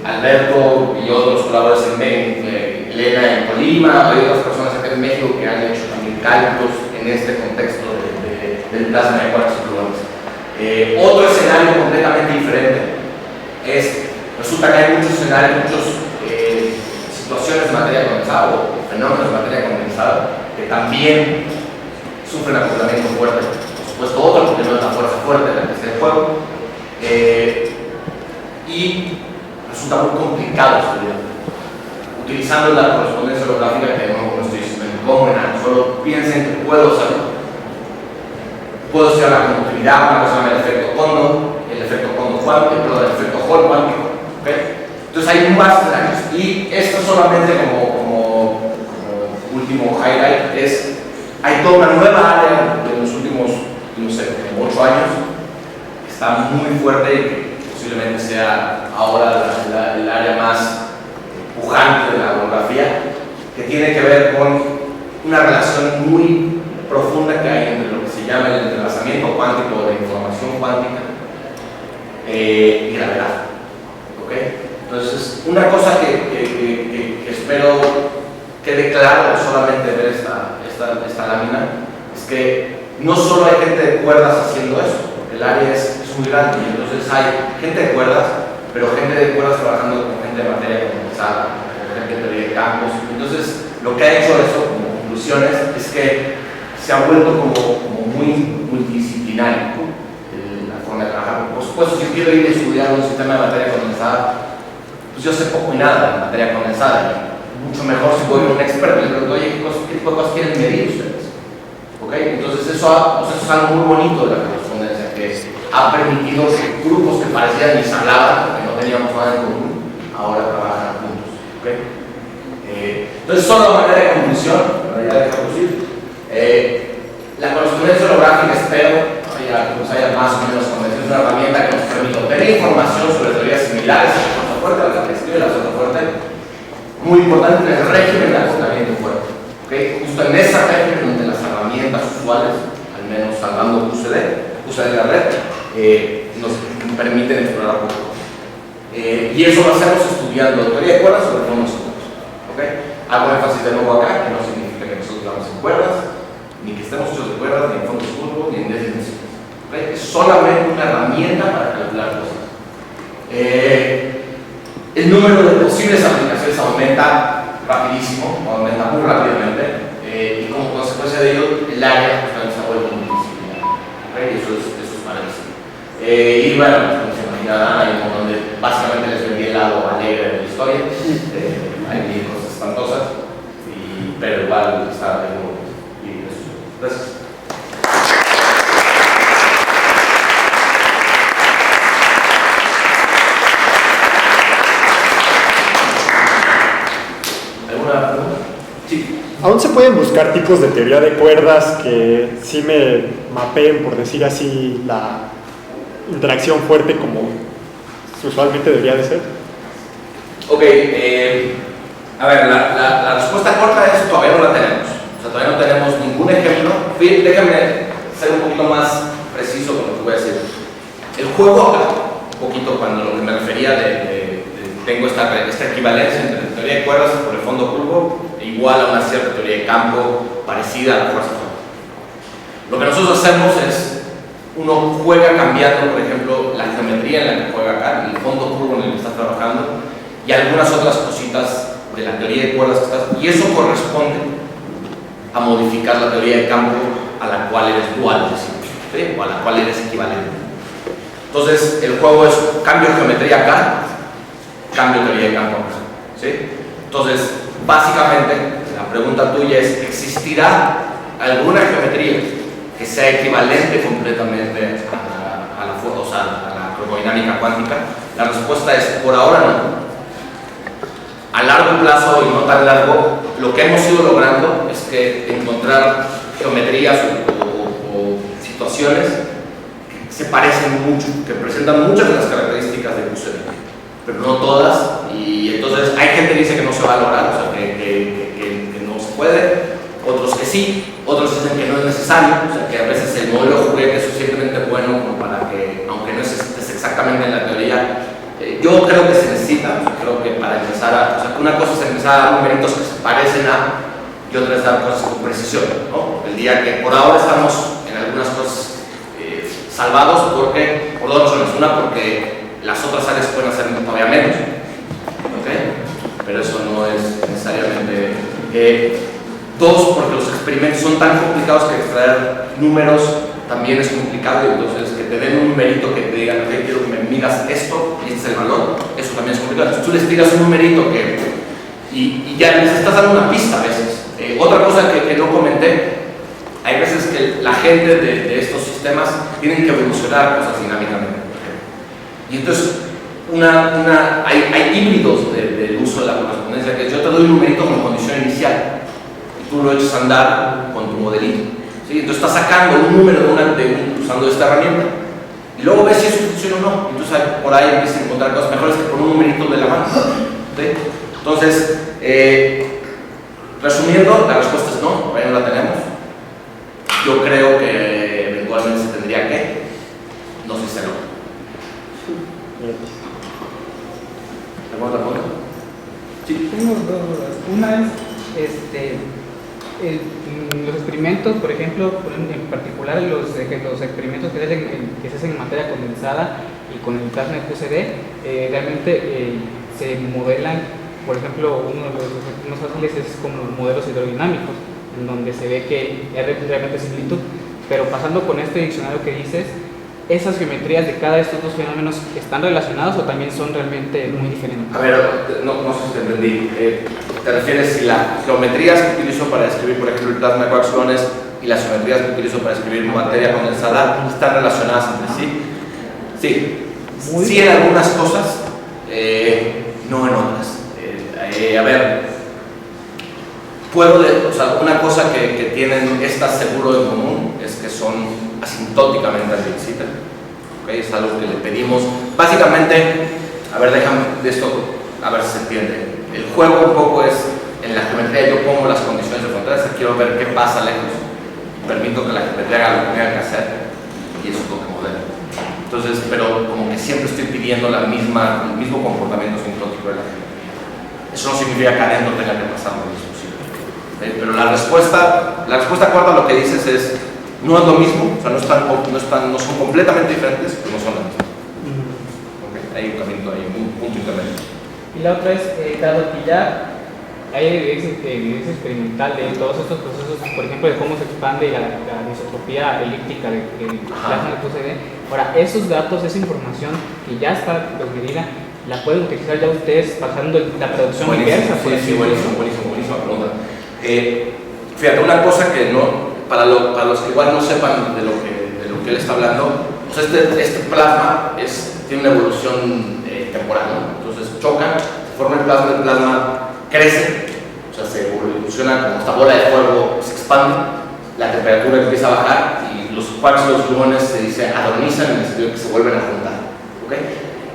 Alberto y otros colaboradores en Elena en Colima, hay otras personas acá en México que han hecho también cálculos en este contexto del plasma de quarks y gluones. Otro escenario completamente diferente es, resulta que hay muchos escenarios, muchas situaciones de materia condensada o fenómenos de materia condensada que también sufren acoplamiento fuerte. Por supuesto, otro porque no es la fuerza fuerte la que está en juego. Y resulta muy complicado estudiar. Utilizando la correspondencia holográfica, que no estoy diciendo cómo, solo piensen que puedo hacerlo. Puedo estudiar la conductividad, una cosa se llama el efecto Kondo cuántico, el efecto Hall cuántico. ¿Okay? Entonces hay más escenarios. Y esto solamente como último highlight es, hay toda una nueva área de los últimos, no sé, 8 años, que está muy fuerte y que posiblemente sea ahora el área más pujante de la holografía, que tiene que ver con una relación muy profunda que hay entre lo que se llama el entrelazamiento cuántico de información cuántica y gravedad. ¿Okay? Entonces, una cosa que espero quede claro solamente ver esta lámina es que no solo hay gente de cuerdas haciendo eso, porque el área es muy grande y entonces hay gente de cuerdas, pero gente de cuerdas trabajando con gente de materia condensada, gente de campos. Entonces, lo que ha hecho eso como conclusiones es que se ha vuelto como muy multidisciplinario la forma de trabajar. Por supuesto, si quiero ir a estudiar un sistema de materia condensada, pues yo sé poco y nada de materia condensada. Mucho mejor si voy a un experto y le pregunto, oye, ¿qué tipo de cosas quieren medir ustedes? ¿Okay? Entonces, eso es algo muy bonito de la correspondencia, que ha permitido que grupos que parecían ni se hablaban, porque no teníamos nada en común, ahora trabajan juntos. ¿Okay? Entonces, solo a manera de conclusión, para ya dejar producir, la correspondencia holográfica, espero que nos haya más o menos convencido, es una herramienta que nos permite obtener información sobre teorías similares a la fuerza fuerte, a la que describe la fuerza fuerte, muy importante en el régimen de acoplamiento fuerte. ¿Okay? Justo en esa régimen donde las herramientas usuales, al menos salvando QCD de la red, nos permiten explorar poco. Y eso lo hacemos estudiando teoría de cuerdas sobre fondos seguros. ¿Okay? Hago énfasis de nuevo acá, que no significa que nosotros vamos en cuerdas, ni que estemos hechos de cuerdas, ni en fondos curvos, ni en décimas. ¿Okay? Es solamente una herramienta para calcular cosas. El número de posibles aplicaciones aumenta rapidísimo, aumenta muy rápidamente, y como consecuencia de ello, el área justamente se ha vuelto multidisciplinario. ¿Okay? Eso es maravilloso. Y bueno, como se imaginarán, hay un montón de, básicamente les vendí el lado alegre de la historia. Hay mil cosas espantosas, pero igual está de nuevo. Y eso. Gracias. ¿Alguna pregunta? Sí. ¿Aún se pueden buscar tipos de teoría de cuerdas que sí me mapeen, por decir así, la interacción fuerte como usualmente debería de ser? Ok, a ver, la respuesta corta es todavía no la tenemos. O sea, todavía no tenemos ningún ejemplo. Déjame ser un poquito más preciso con lo que voy a decir. El juego acá, un poquito cuando lo que me refería tengo esta equivalencia entre la teoría de cuerdas por el fondo curvo igual a una cierta teoría de campo parecida a la fuerza fondo. Lo que nosotros hacemos es, uno juega cambiando, por ejemplo, la geometría en la que juega acá, el fondo curvo en el que estás trabajando y algunas otras cositas de la teoría de cuerdas que estás, y eso corresponde a modificar la teoría de campo a la cual eres dual, ¿sí? O a la cual eres equivalente. Entonces, el juego es cambio de geometría acá, cambio de teoría de campo acá, ¿sí? Entonces, básicamente, la pregunta tuya es, ¿existirá alguna geometría que sea equivalente completamente a la cromodinámica cuántica? La respuesta es, por ahora no. A largo plazo y no tan largo, lo que hemos ido logrando es que encontrar geometrías o situaciones que se parecen mucho, que presentan muchas de las características de QCD, pero no todas, y entonces hay gente que dice que no se va a lograr, o sea, que no se puede, otros que sí, otros dicen que no es necesario, o sea, que a veces el modelo de juguete es suficientemente bueno como para que, aunque no es exactamente en la teoría, yo creo que se necesita, o sea, creo que para empezar a, o sea, una cosa es empezar a dar numeritos que se parecen a, y otra es dar cosas con precisión, ¿no? El día que por ahora estamos en algunas cosas salvados porque, por dos razones, una porque las otras áreas pueden hacer todavía menos, ¿ok? Pero eso no es necesariamente, dos, porque los experimentos son tan complicados que extraer números también es complicado, y entonces que te den un numerito que te digan, ok, quiero que me midas esto y este es el valor, eso también es complicado. Entonces tú les tiras un numerito y ya les estás dando una pista a veces. Otra cosa que no comenté, hay veces que la gente de estos sistemas tienen que evolucionar cosas dinámicamente. Y entonces hay híbridos del uso de la correspondencia, que yo te doy un numerito como condición inicial y tú lo echas a andar con tu modelito. ¿Sí? Entonces estás sacando un número usando esta herramienta y luego ves si eso funciona o no. Entonces por ahí empiezas a encontrar cosas mejores que por un numerito de la mano. ¿Sí? Entonces, resumiendo, la respuesta es no, todavía no la tenemos. Yo creo que eventualmente se tendría que, no sé si se logra. ¿Alguna otra cosa? Sí. Tengo dos dudas. Una es, los experimentos, por ejemplo, en particular los experimentos que se hacen en materia condensada y con el plasma de QCD, realmente se modelan, por ejemplo, uno de los más fáciles es como los modelos hidrodinámicos, en donde se ve que hay realmente similitud, pero pasando con este diccionario que dices, ¿esas geometrías de cada de estos dos fenómenos están relacionados o también son realmente muy diferentes? A ver, no sé si te entendí. ¿Te refieres si las geometrías que utilizo para describir, por ejemplo, el plasma de coaxilones y las geometrías que utilizo para escribir materia condensada están relacionadas entre sí? Sí. Sí en algunas cosas, no en otras. A ver, o sea, una cosa que tienen estas seguro en común es que son asintóticamente admisibles. ¿Okay? Es algo que le pedimos. Básicamente, a ver, déjame de esto, a ver si se entiende. El juego un poco es, en la geometría yo pongo las condiciones de frontera, quiero ver qué pasa lejos. Permito que la geometría haga lo que tenga que hacer y eso es lo que modelo. Entonces, pero como que siempre estoy pidiendo el mismo comportamiento asintótico de la geometría. Eso no significa que adentro tenga que pasar lo mismo. Pero la respuesta corta a lo que dices es, no es lo mismo, o sea, no son completamente diferentes, pero no son lo mismo. Okay. Hay un camino, hay un punto intermedio. Y la otra es, dado que ya hay evidencia experimental de todos estos procesos, por ejemplo, de cómo se expande la anisotropía elíptica del plasma de QCD, ahora, esos datos, esa información que ya está medida, ¿la pueden utilizar ya ustedes pasando la producción inversa? Sí, buenísima pregunta. Fíjate, una cosa que no, para los que igual no sepan de lo que él está hablando, o sea, este plasma tiene una evolución temporal, ¿no? Entonces chocan, se forma el plasma crece, o sea, se evoluciona como esta bola de fuego, se expande, la temperatura empieza a bajar y los quarks y los gluones se dice adornizan en el sentido que se vuelven a juntar, ¿ok?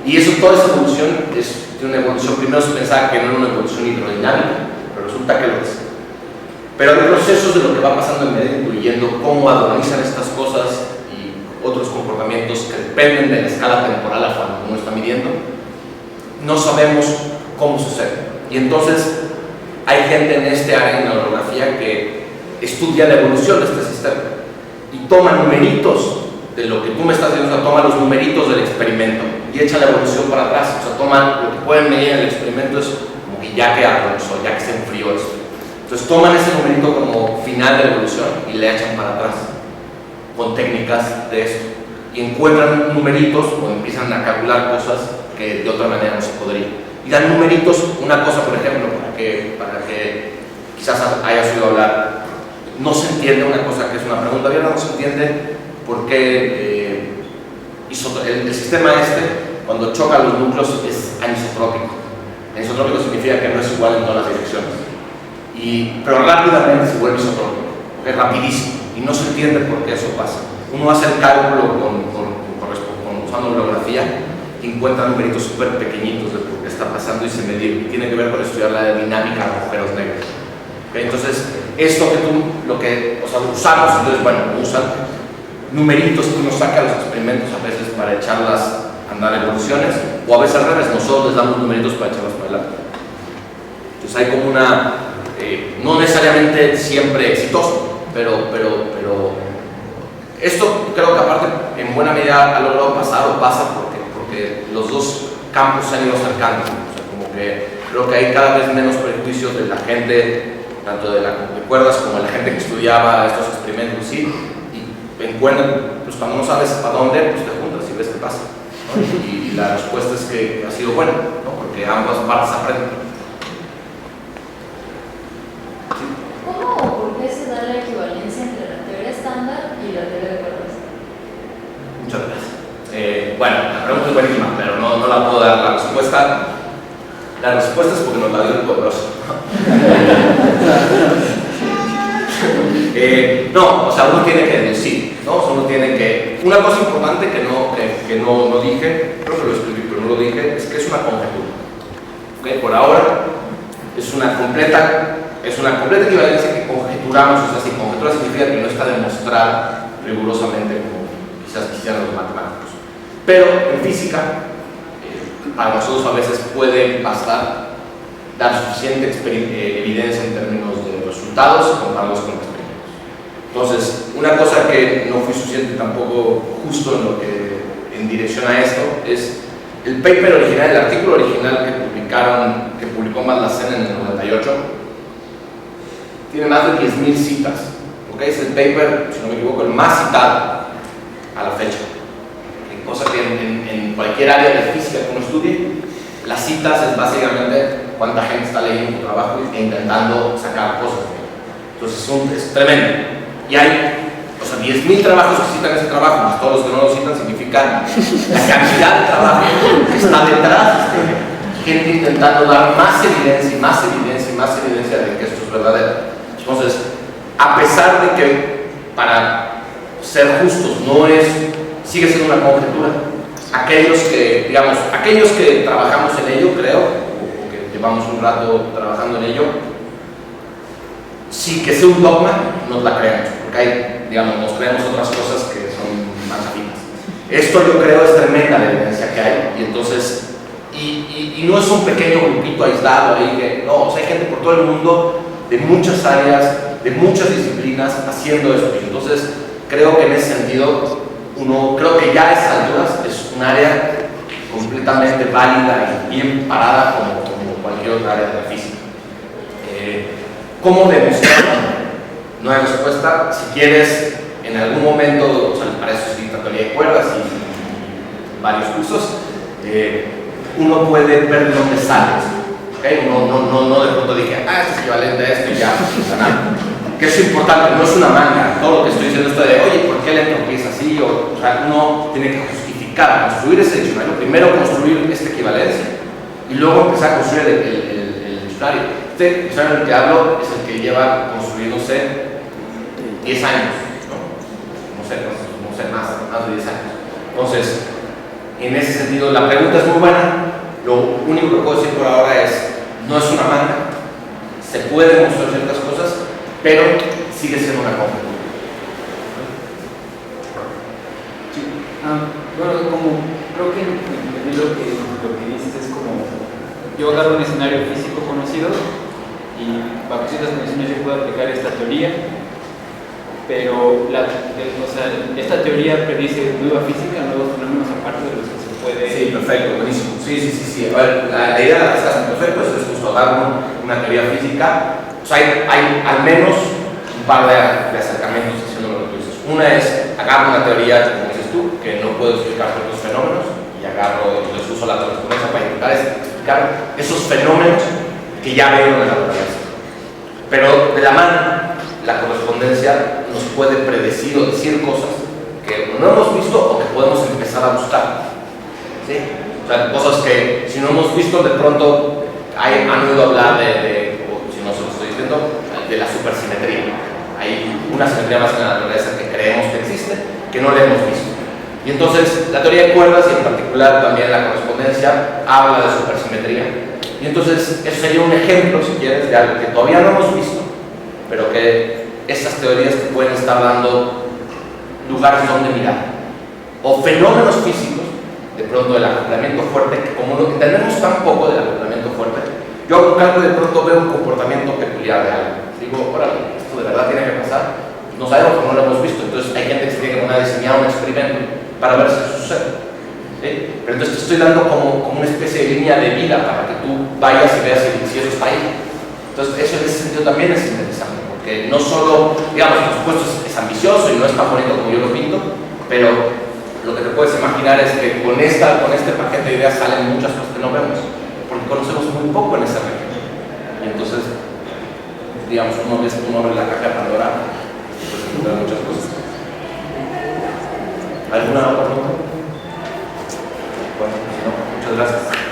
Y eso, toda esa evolución es una evolución. Primero se pensaba que no era una evolución hidrodinámica, pero resulta que lo es. Pero hay procesos de lo que va pasando en medio, incluyendo cómo organizan estas cosas y otros comportamientos que dependen de la escala temporal a cuando uno está midiendo. No sabemos cómo sucede. Y entonces hay gente en este área de neurografía que estudia la evolución de este sistema y toma numeritos de lo que tú me estás diciendo, o sea, toma los numeritos del experimento y echa la evolución para atrás. O sea, toman lo que pueden medir en el experimento, es como que ya que avanzó, ya que se enfrió esto. Entonces toman ese numerito como final de la evolución y le echan para atrás con técnicas de esto. Y encuentran numeritos o empiezan a calcular cosas que de otra manera no se podría. Y dan numeritos, una cosa por ejemplo, para que quizás hayas oído hablar, no se entiende una cosa que es una pregunta abierta, no se entiende por qué el sistema cuando choca los núcleos es anisotrópico. Anisotrópico significa que no es igual en todas las direcciones. Pero rápidamente se vuelve isotrópico, porque es rapidísimo y no se entiende por qué eso pasa. Uno hace el cálculo usando bibliografía y encuentra numeritos súper pequeñitos de por qué está pasando y se medir. Tiene que ver con estudiar la dinámica de agujeros negros. ¿Okay? Entonces, esto que usamos, entonces, bueno, usan numeritos que uno saca de los experimentos a veces para echarlas a andar evoluciones, o a veces al revés, nosotros les damos numeritos para echarlas para adelante. Entonces hay como no necesariamente siempre exitoso, pero esto creo que aparte en buena medida ha logrado pasar o pasa porque los dos campos se han ido acercando. O sea, como que creo que hay cada vez menos prejuicios de la gente, tanto de cuerdas como de la gente que estudiaba estos experimentos, ¿sí? Y encuentran, pues cuando no sabes para dónde, pues te juntas y ves qué pasa, ¿no? Y la respuesta es que ha sido buena, ¿no? Porque ambas partes aprenden. ¿Cómo o por qué se da la equivalencia entre la teoría estándar y la teoría de cuerdas? Muchas gracias. Bueno, la pregunta es buenísima, pero no la puedo dar la respuesta. La respuesta es porque nos la dio el poderoso. No, o sea, uno tiene que deducir, ¿no? O sea, uno tiene que... Una cosa importante que no dije, creo que lo escribí, pero no lo dije, es que es una conjetura. ¿Okay? Por ahora, es una completa equivalencia que conjeturamos. O sea, si conjetura significa que no está demostrada rigurosamente como quizás quisieran los matemáticos. Pero en física, para nosotros a veces puede bastar dar suficiente evidencia en términos de resultados y compararlos con experimentos. Entonces, una cosa que no fui suficiente tampoco justo en dirección a esto es el paper original, el artículo original que publicó Madlacen en el 98, tiene más de 10.000 citas. ¿Okay? Es el paper, si no me equivoco, el más citado a la fecha. Cosa que en cualquier área de física que uno estudie, las citas es básicamente cuánta gente está leyendo tu trabajo e intentando sacar cosas. Entonces es tremendo. Y hay 10.000 trabajos que citan ese trabajo, más todos los que no lo citan, significa la cantidad de trabajo que está detrás. Gente intentando dar más evidencia y más evidencia y más evidencia de que esto es verdadero. Entonces, a pesar de que, para ser justos, sigue siendo una conjetura, aquellos que trabajamos en ello, creo, o que llevamos un rato trabajando en ello, sí que sea un dogma, nos la creemos, porque nos creemos otras cosas que son más afines. Esto yo creo es tremenda la evidencia que hay, y entonces, y no es un pequeño grupito aislado ahí, hay gente por todo el mundo, de muchas áreas, de muchas disciplinas, haciendo esto. Y entonces, creo que en ese sentido, creo que ya a esas alturas es un área completamente válida y bien parada como cualquier otra área de la física. ¿Cómo demostrarlo? No hay respuesta. Si quieres, en algún momento, para eso se dicta teoría de cuerdas y varios cursos, uno puede ver de dónde sale. ¿Okay? No de pronto dije, esto es equivalente a esto y ya, nada. Que es importante, no es una manga. Todo lo que estoy diciendo esto de, oye, ¿por qué la entropía es así? O sea, uno tiene que justificar, construir ese diccionario. Primero construir esta equivalencia y luego empezar a construir el diccionario. Este diccionario del que hablo es el que lleva construyéndose 10 años, ¿no? No sé, más de 10 años. Entonces, en ese sentido, la pregunta es muy buena. Lo único que puedo decir por ahora es, no es una manga, se pueden mostrar ciertas cosas, pero sigue siendo una conjetura. Sí. Bueno, como creo que entendí lo que dices es como yo agarro un escenario físico conocido y bajo ciertas condiciones yo puedo aplicar esta teoría, pero esta teoría predice nueva física, nuevos fenómenos aparte de los que se puede... Sí, perfecto, buenísimo. Sí. A ver, la idea de la que estás perfecto es justo dar una teoría física. O sea, hay al menos un par de acercamientos haciendo lo que tú dices. Una es, agarro una teoría, como dices tú, que no puedo explicar ciertos fenómenos, y agarro y les uso la correspondencia para intentar explicar esos fenómenos que ya veo en la naturaleza. Pero de la mano, la correspondencia nos puede predecir o decir cosas que no hemos visto o que podemos empezar a buscar. ¿Sí? O sea, cosas que si no hemos visto, de pronto han oído hablar o si no se lo estoy diciendo, de la supersimetría. Hay una simetría más en la naturaleza que creemos que existe, que no la hemos visto. Y entonces la teoría de cuerdas y en particular también la correspondencia habla de supersimetría. Y entonces eso sería un ejemplo, si quieres, de algo que todavía no hemos visto, pero que estas teorías te pueden estar dando lugares donde mirar. O fenómenos físicos, de pronto del acoplamiento fuerte, que como no entendemos tan poco del acoplamiento fuerte, yo hago un cálculo y de pronto veo un comportamiento peculiar de algo. Digo, órale, esto de verdad tiene que pasar. No sabemos o no lo hemos visto, entonces hay gente que se tiene que poner a diseñar un experimento para ver si eso sucede. ¿Sí? Pero entonces te estoy dando como una especie de línea de vida para que tú vayas y veas si eso está ahí. Entonces eso en ese sentido también es interesante, porque no solo, digamos, por supuesto es ambicioso y no es tan bonito como yo lo pinto, pero lo que te puedes imaginar es que con este paquete de ideas salen muchas cosas que no vemos, porque conocemos muy poco en esa región. Y entonces, digamos, uno abre la caja de Pandora y pues encuentra muchas cosas. ¿Alguna otra pregunta? Bueno, si no, muchas gracias.